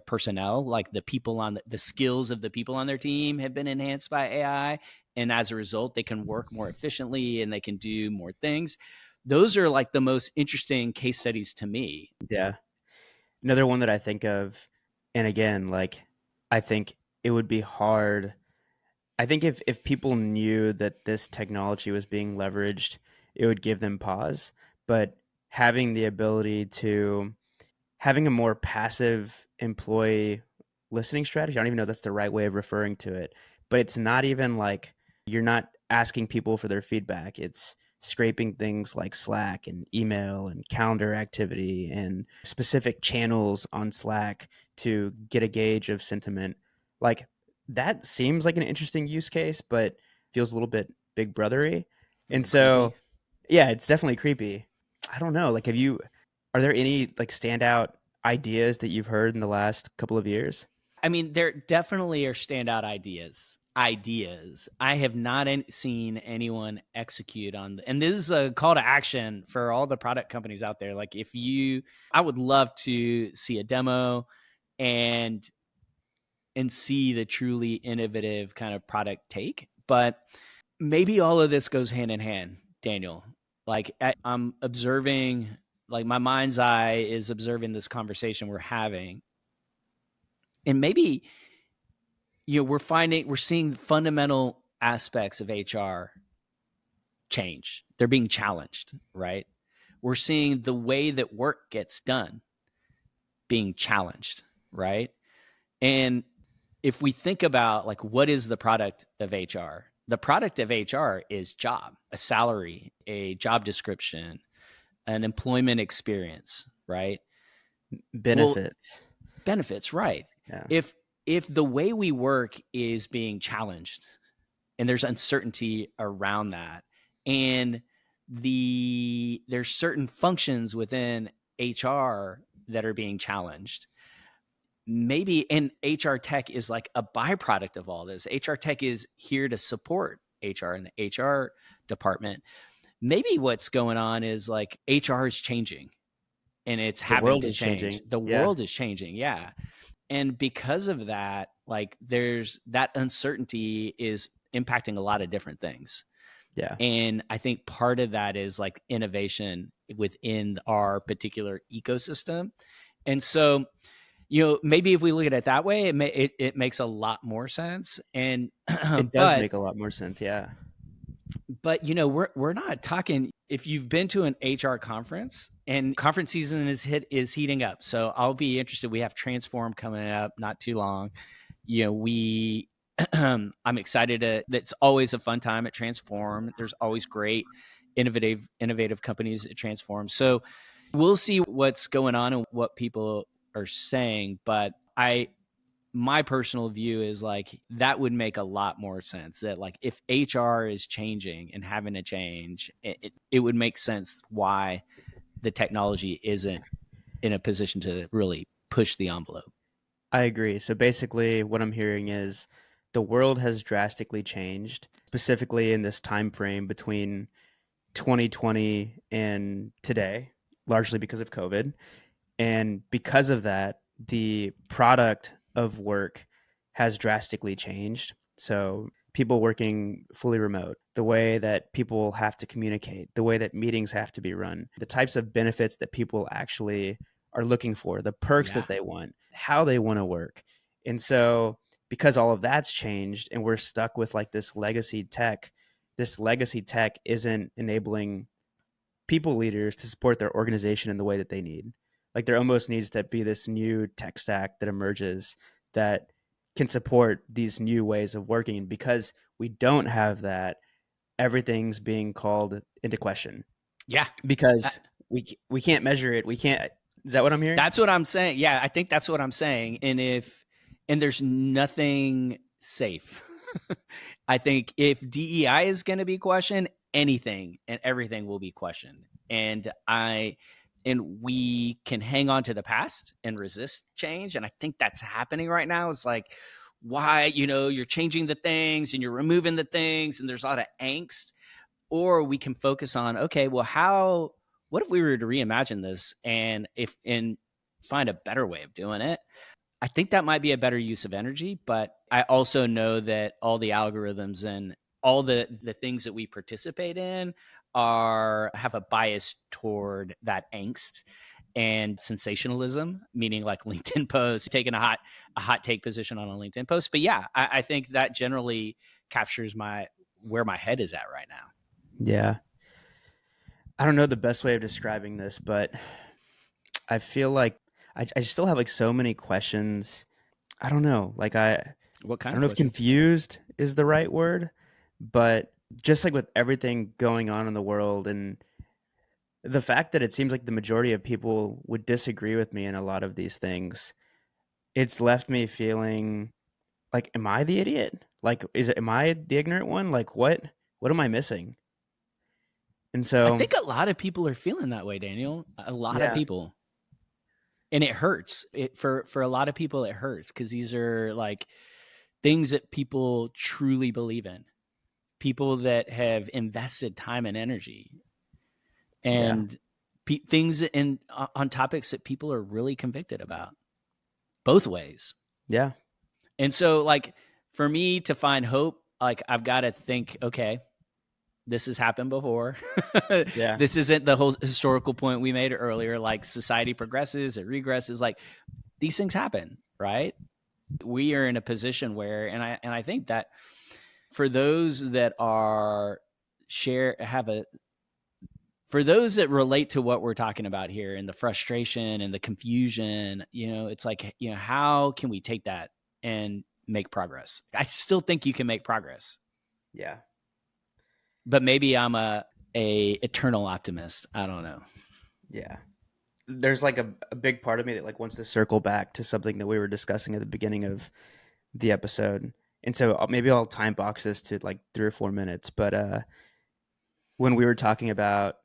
S2: personnel, like the people on the skills of the people on their team have been enhanced by AI, and as a result they can work more efficiently and they can do more things. Those are like the most interesting case studies to me.
S1: Yeah. Another one that I think of, and again, like, I think it would be hard. I think if people knew that this technology was being leveraged, it would give them pause. But having the ability to having a more passive employee listening strategy, I don't even know if that's the right way of referring to it, but it's not even like you're not asking people for their feedback. It's scraping things like Slack and email and calendar activity and specific channels on Slack to get a gauge of sentiment. Like, that seems like an interesting use case, but feels a little bit big brothery.
S2: A
S1: And
S2: little creepy.
S1: so, yeah, it's definitely creepy. I don't know. Like, are there any like standout ideas that you've heard in the last couple of years?
S2: I mean, there definitely are standout ideas. I have not seen anyone execute on and this is a call to action for all the product companies out there. Like if you I would love to see a demo and see the truly innovative kind of product take, but maybe all of this goes hand in hand, Daniel. Like I'm observing, like my mind's eye is observing this conversation we're having, and maybe we're seeing fundamental aspects of HR change. They're being challenged, right? We're seeing the way that work gets done being challenged, right? And if we think about like what is the product of HR? The product of HR is job, a salary, a job description, an employment experience, right? Well,
S1: Benefits.
S2: benefits, right?
S1: Yeah.
S2: If the way we work is being challenged and there's uncertainty around that, and there's certain functions within HR that are being challenged, maybe, and HR tech is like a byproduct of all this. HR tech is here to support HR and the HR department. Maybe what's going on is like HR is changing and it's
S1: The
S2: having
S1: world
S2: to
S1: is
S2: change.
S1: changing.
S2: The
S1: Yeah.
S2: world is changing. Yeah. And because of that, like there's that uncertainty is impacting a lot of different things.
S1: Yeah.
S2: And I think part of that is like innovation within our particular ecosystem. And so, maybe if we look at it that way, it makes a lot more sense. And
S1: It does
S2: but
S1: make a lot more sense. Yeah.
S2: we're not talking if you've been to an HR conference, and conference season is heating up. So I'll be interested. We have Transform coming up not too long. We I'm excited to that's always a fun time at Transform. There's always great innovative companies at Transform. So we'll see what's going on and what people are saying, but my personal view is like that would make a lot more sense, that like if HR is changing and having to change, it would make sense why the technology isn't in a position to really push the envelope.
S1: I agree. So basically what I'm hearing is the world has drastically changed, specifically in this time frame between 2020 and today, largely because of COVID. And because of that, the product of work has drastically changed. So, people working fully remote, the way that people have to communicate, the way that meetings have to be run, the types of benefits that people actually are looking for, the perks
S2: Yeah.
S1: that they want, how they want to work. And so, because all of that's changed and we're stuck with like this legacy tech this legacy tech isn't enabling people leaders to support their organization in the way that they need. Like there almost needs to be this new tech stack that emerges that can support these new ways of working. And because we don't have that, everything's being called into question
S2: Yeah.
S1: because we can't measure it. We can't. Is that what I'm hearing?
S2: That's what I'm saying. Yeah, I think that's what I'm saying. And there's nothing safe. I think if DEI is going to be questioned, anything and everything will be questioned. And we can hang on to the past and resist change. And I think that's happening right now. It's like, why, you're changing the things and you're removing the things and there's a lot of angst. Or we can focus on, okay, well, what if we were to reimagine this and find a better way of doing it? I think that might be a better use of energy, but I also know that all the algorithms and all the things that we participate in have a bias toward that angst and sensationalism, meaning like LinkedIn posts, taking a hot take position on a LinkedIn post. But yeah, I think that generally captures where my head is at right now.
S1: Yeah. I don't know the best way of describing this, but I feel like I still have like so many questions. I don't know. Like
S2: What
S1: I
S2: kind
S1: don't
S2: of
S1: know if
S2: questions?
S1: confused is the right word, but just like with everything going on in the world and the fact that it seems like the majority of people would disagree with me in a lot of these things, it's left me feeling like, am I the idiot? Like, am I the ignorant one? Like, what am I missing? And
S2: I
S1: so,
S2: think a lot of people are feeling that way, Daniel. A lot of
S1: yeah,
S2: people. And it hurts. For a lot of people it hurts because these are like things that people truly believe in. People that have invested time and energy
S1: yeah,
S2: and things on topics that people are really convicted about both ways.
S1: yeah,
S2: And so like for me to find hope, like I've got to think, okay, this has happened before.
S1: yeah,
S2: This isn't the whole historical point we made earlier. Like society progresses, it regresses. Like these things happen, right? We are in a position where, and I think that for those that are for those that relate to what we're talking about here and the frustration and the confusion, it's like, how can we take that and make progress? I still think you can make progress,
S1: yeah.
S2: but maybe I'm a eternal optimist. I don't know.
S1: Yeah. There's like a big part of me that like wants to circle back to something that we were discussing at the beginning of the episode. And so maybe I'll time box this to like 3 or 4 minutes. But when we were talking about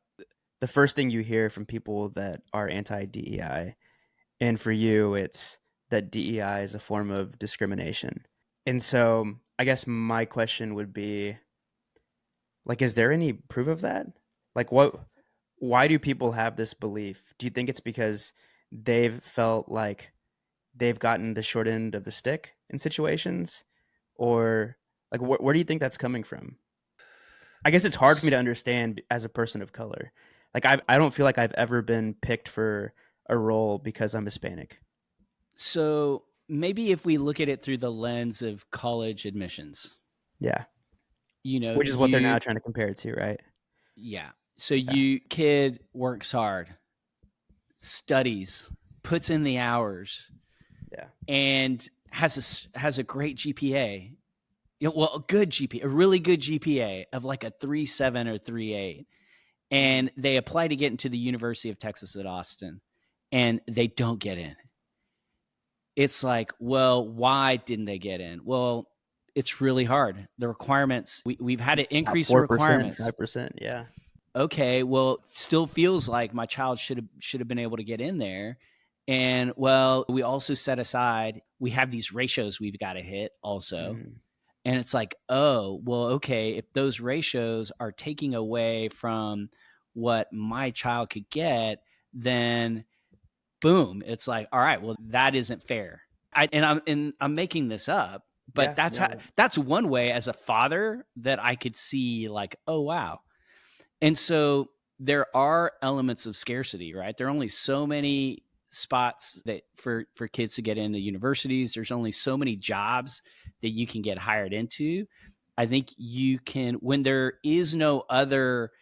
S1: the first thing you hear from people that are anti DEI, and for you, it's that DEI is a form of discrimination. And so I guess my question would be like, is there any proof of that? Like, why do people have this belief? Do you think it's because they've felt like they've gotten the short end of the stick in situations? Or like, where do you think that's coming from? I guess it's hard for me to understand as a person of color. Like, I don't feel like I've ever been picked for a role because I'm Hispanic.
S2: So maybe if we look at it through the lens of college admissions,
S1: Yeah.
S2: you know,
S1: Which is what they're now
S2: you,
S1: trying to compare it to, right?
S2: yeah. So
S1: Yeah.
S2: kid works hard, studies, puts in the hours,
S1: Yeah.
S2: and has a great GPA. A good GPA, a really good GPA of like a 3.7 or 3.8.
S1: Mhm.
S2: And they apply to get into the University of Texas at Austin and they don't get in. It's like, well, why didn't they get in? Well, it's really hard. The requirements, we've had to
S1: About
S2: increase the
S1: 4%,
S2: requirements.
S1: 5%. Yeah.
S2: Okay, well, still feels like my child should have been able to get in there. And well, we also set aside, we have these ratios we've got to hit also.
S1: Mhm.
S2: And it's like, oh, well, okay, if those ratios are taking away from what my child could get, then boom, it's like, all right, well, that isn't fair. I'm making this up, but
S1: Yeah. No.
S2: that's one way as a father that I could see like, oh wow. And so there are elements of scarcity, right? There are only so many spots that for kids to get into universities. There's only so many jobs that you can get hired into. I think you can, when there is no other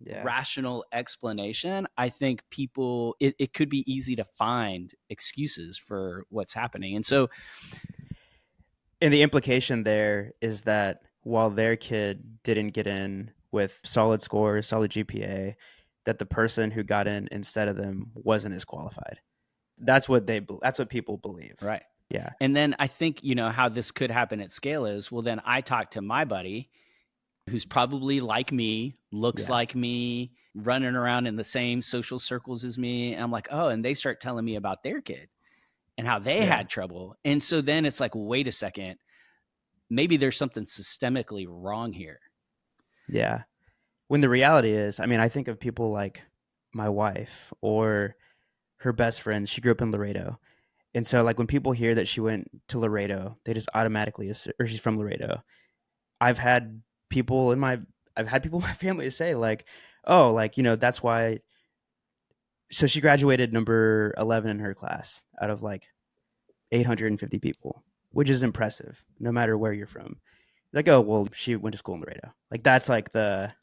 S1: Yeah.
S2: rational explanation, I think it could be easy to find excuses for what's happening. And so,
S1: And the implication there is that while their kid didn't get in with solid scores, solid GPA, that the person who got in instead of them wasn't as qualified. That's what people believe.
S2: right.
S1: Yeah.
S2: And then I think, how this could happen at scale is, well, then I talk to my buddy who's probably like me, looks
S1: Yeah.
S2: like me, running around in the same social circles as me. And I'm like, oh, and they start telling me about their kid and how they
S1: Yeah.
S2: had trouble. And so then it's like, wait a second, maybe there's something systemically wrong here.
S1: Yeah. When the reality is, I mean, I think of people like my wife or her best friend. She grew up in Laredo. And so like when people hear that she went to Laredo, they just automatically or she's from Laredo. I've had people in my I've had people in my family say like, "Oh, like, that's why." So she graduated number 11 in her class out of like 850 people, which is impressive no matter where you're from. Like, "Oh, well, she went to school in Laredo." Like that's like the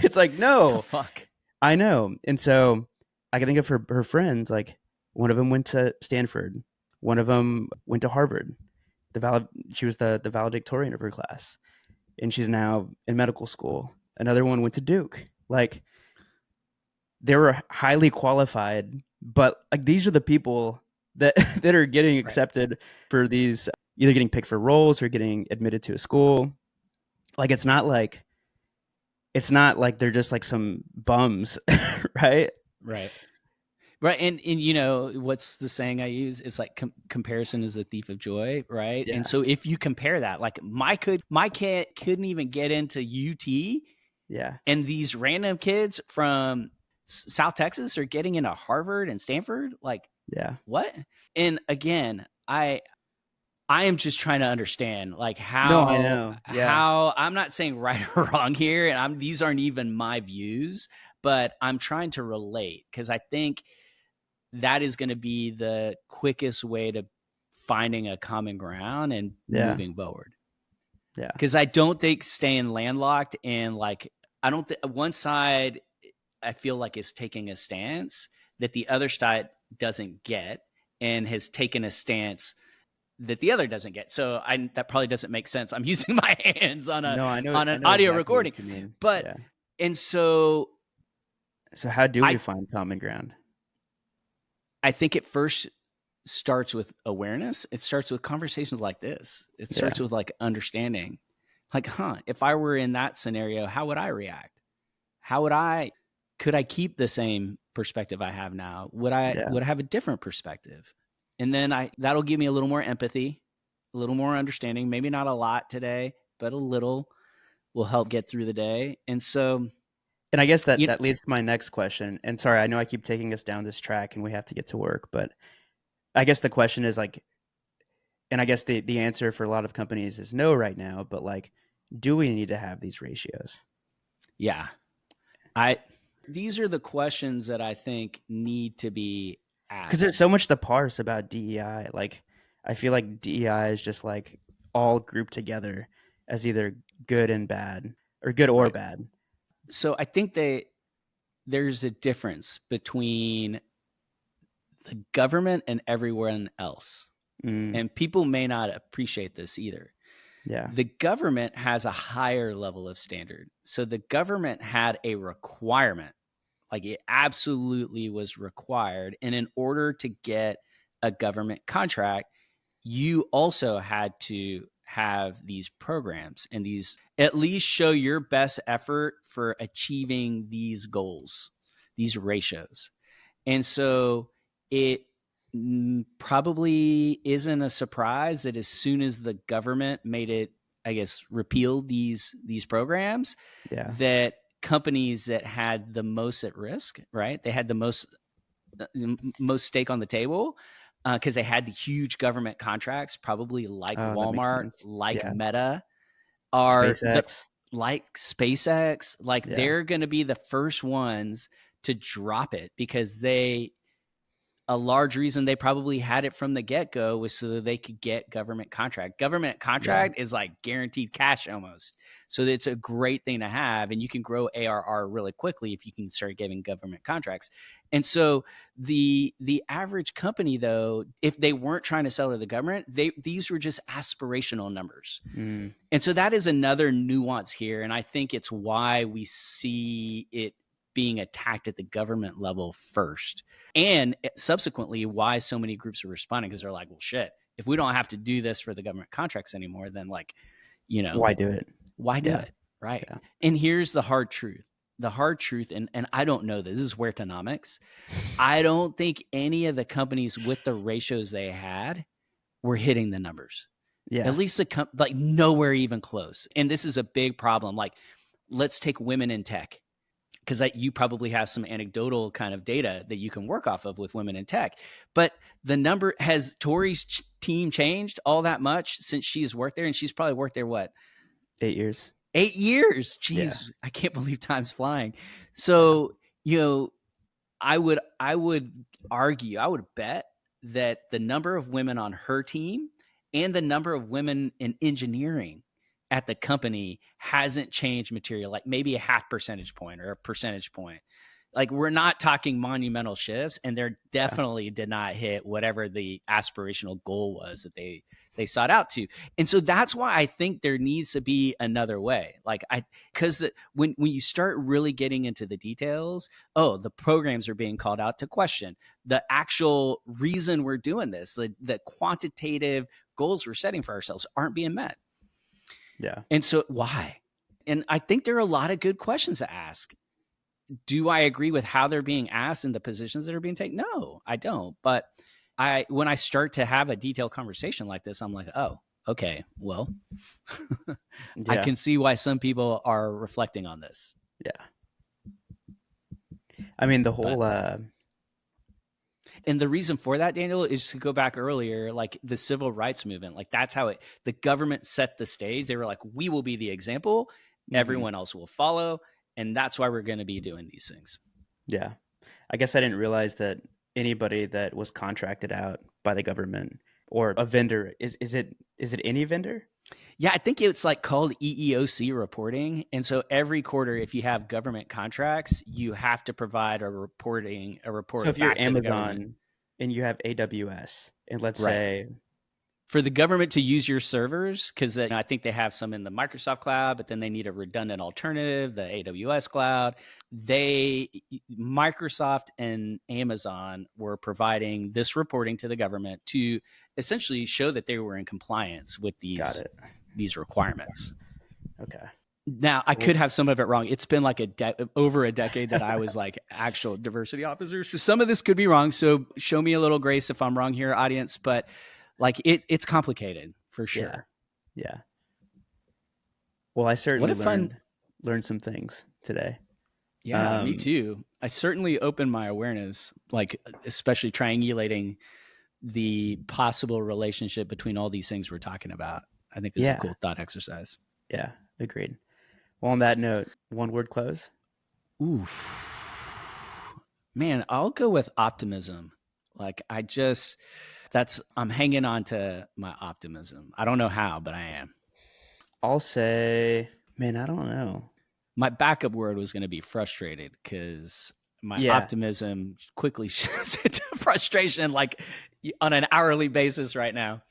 S1: it's like,
S2: The
S1: "No,
S2: fuck?
S1: I know." And so I can think of her friends, like one of them went to Stanford, one of them went to Harvard. She was the valedictorian of her class, and she's now in medical school. Another one went to Duke. Like they were highly qualified, but like these are the people that that are getting
S2: Right.
S1: accepted for these, either getting picked for roles or getting admitted to a school. Like it's not like they're just like some bums, right?
S2: Right. Right. And what's the saying I use? It's like comparison is a thief of joy. Right. And
S1: Yeah,
S2: so if you compare that, like my kid couldn't even get into UT,
S1: yeah,
S2: and these random kids from South Texas are getting into Harvard and Stanford. Like,
S1: yeah.
S2: what? And again, I am just trying to understand, like,
S1: No, I
S2: how
S1: know. Yeah,
S2: how I'm not saying right or wrong here, and these aren't even my views, but I'm trying to relate because I think that is going to be the quickest way to finding a common ground and
S1: yeah,
S2: moving forward.
S1: yeah,
S2: Because I don't think staying landlocked and like I don't think one side I feel like is taking a stance that the other side doesn't get and has taken a stance that the other doesn't get. So that probably doesn't make sense. I'm using my hands on
S1: no, I
S2: an
S1: know
S2: audio
S1: exactly what
S2: recording.
S1: you mean.
S2: But
S1: Yeah.
S2: and so
S1: So how do we
S2: I
S1: find common ground?
S2: I think it first starts with awareness. It starts with conversations like this. It starts
S1: Yeah,
S2: with like understanding. Like, if I were in that scenario, how would I react? How would I could I keep the same perspective I have now?
S1: yeah.
S2: Would I have a different perspective? And then that'll give me a little more empathy, a little more understanding, maybe not a lot today, but a little will help get through the day. And so,
S1: And I guess that
S2: you
S1: that leads to my next question. And sorry, I know I keep taking us down this track and we have to get to work, but I guess the question is like, and I guess the answer for a lot of companies is no right now, but like, do we need to have these ratios?
S2: yeah, I these are the questions that I think need to be
S1: Because there's
S2: asked.
S1: so much to parse about DEI. Like, I feel like DEI is just like all grouped together as either good and bad, or good or
S2: Right.
S1: bad.
S2: So I think there's a difference between the government and everyone else.
S1: Mm,
S2: And people may not appreciate this either.
S1: yeah,
S2: The government has a higher level of standard. So the government had a requirement, like it absolutely was required. And in order to get a government contract, you also had to have these programs and these at least show your best effort for achieving these goals, these ratios. And so it probably isn't a surprise that as soon as the government made it, I guess, repealed these programs,
S1: yeah.
S2: that companies that had the most at risk, right? They had the most stake on the table because they had the huge government contracts, probably like
S1: Oh, that makes
S2: Walmart,
S1: sense.
S2: like
S1: Yeah,
S2: Meta, are the
S1: SpaceX.
S2: like SpaceX, like
S1: Yeah,
S2: they're going to be the first ones to drop it because they a large reason they probably had it from the get-go was so that they could get government contract. Government contract is like guaranteed cash almost. So it's a great thing to have, and you can grow ARR really quickly if you can start giving government contracts. And so the average company, though, if they weren't trying to sell to the government, these were just aspirational numbers.
S1: Mm.
S2: And so that is another nuance here, and I think it's why we see it being attacked at the government level first, and subsequently why so many groups are responding, because they're like, well, shit, if we don't have to do this for the government contracts anymore, then like,
S1: Why do it?
S2: Why do it? Right. Yeah. And here's the hard truth. And I don't know this is Wertonomics. I don't think any of the companies with the ratios they had were hitting the numbers. Yeah. At least like nowhere even close. And this is a big problem. Like, let's take women in tech, because you probably have some anecdotal kind of data that you can work off of with women in tech. But the number, has Tori's team changed all that much since she's worked there? And she's probably worked there, what?
S1: 8 years.
S2: 8 years. Jeez, yeah. I can't believe time's flying. So, I would argue, I would bet that the number of women on her team and the number of women in engineering at the company hasn't changed material, like maybe a 0.5 percentage point or a percentage point. Like, we're not talking monumental shifts, and they're definitely did not hit whatever the aspirational goal was that they sought out to. And so that's why I think there needs to be another way. Like, because when you start really getting into the details, the programs are being called out to question. The actual reason we're doing this, the quantitative goals we're setting for ourselves aren't being met.
S1: Yeah.
S2: And so why? And I think there are a lot of good questions to ask. Do I agree with how they're being asked and the positions that are being taken? No, I don't. But when I start to have a detailed conversation like this, I'm like, oh, okay, well, I can see why some people are reflecting on this.
S1: Yeah. I mean, the whole...
S2: And the reason for that, Daniel, is to go back earlier, like the civil rights movement. Like, that's how the government set the stage. They were like, we will be the example. Everyone else will follow. And that's why we're going to be doing these things.
S1: Yeah. I guess I didn't realize that anybody that was contracted out by the government or a vendor, is it any vendor?
S2: Yeah, I think it's like called EEOC reporting. And so every quarter, if you have government contracts, you have to provide a report.
S1: So if you're Amazon and you have AWS, and let's say...
S2: For the government to use your servers, because I think they have some in the Microsoft cloud, but then they need a redundant alternative, the AWS cloud. Microsoft and Amazon were providing this reporting to the government to essentially show that they were in compliance with these requirements.
S1: Okay.
S2: Now, I could have some of it wrong. It's been like over a decade that I was like actual diversity officer. So some of this could be wrong. So show me a little grace if I'm wrong here, audience. But like, it's complicated for sure.
S1: Yeah. Well, I certainly learned some things today.
S2: Yeah, me too. I certainly opened my awareness, like especially triangulating the possible relationship between all these things we're talking about. I think it's a cool thought exercise.
S1: Yeah, agreed. Well, on that note, one word close.
S2: Ooh, man, I'll go with optimism. Like, I'm hanging on to my optimism. I don't know how, but I am.
S1: I'll say, man, I don't know.
S2: My backup word was going to be frustrated, because my optimism quickly shifts into frustration, like on an hourly basis right now.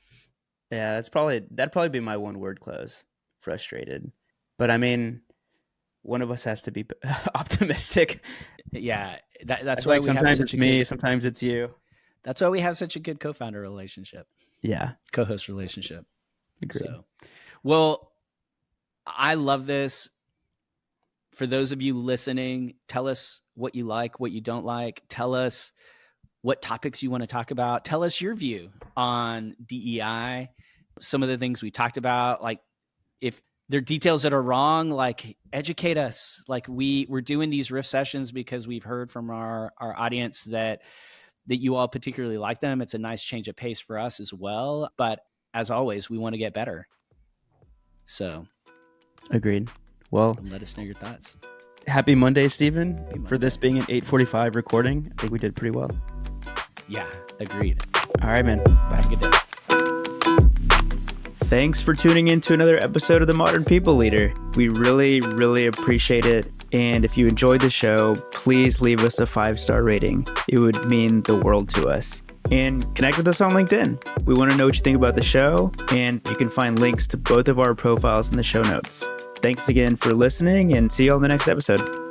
S1: Yeah, that'd probably be my one word close. Frustrated. But I mean, one of us has to be optimistic.
S2: Yeah, that's why
S1: sometimes it's me, sometimes it's you.
S2: That's why we have such a good co-founder relationship.
S1: Yeah.
S2: Co-host relationship.
S1: Agreed.
S2: So, well, I love this. For those of you listening, tell us what you like, what you don't like. Tell us what topics you want to talk about. Tell us your view on DEI. Some of the things we talked about, like if there are details that are wrong, like educate us. Like we're doing these riff sessions because we've heard from our audience that you all particularly like them. It's a nice change of pace for us as well. But as always, we want to get better. So.
S1: Agreed. Well,
S2: let us know your thoughts.
S1: Happy Monday, Stephen. For this being an 8:45 recording, I think we did pretty well.
S2: Yeah, agreed.
S1: All right, man.
S2: Have a good day.
S1: Thanks for tuning in to another episode of The Modern People Leader. We really, really appreciate it. And if you enjoyed the show, please leave us a 5-star rating. It would mean the world to us. And connect with us on LinkedIn. We want to know what you think about the show, and you can find links to both of our profiles in the show notes. Thanks again for listening, and see you on the next episode.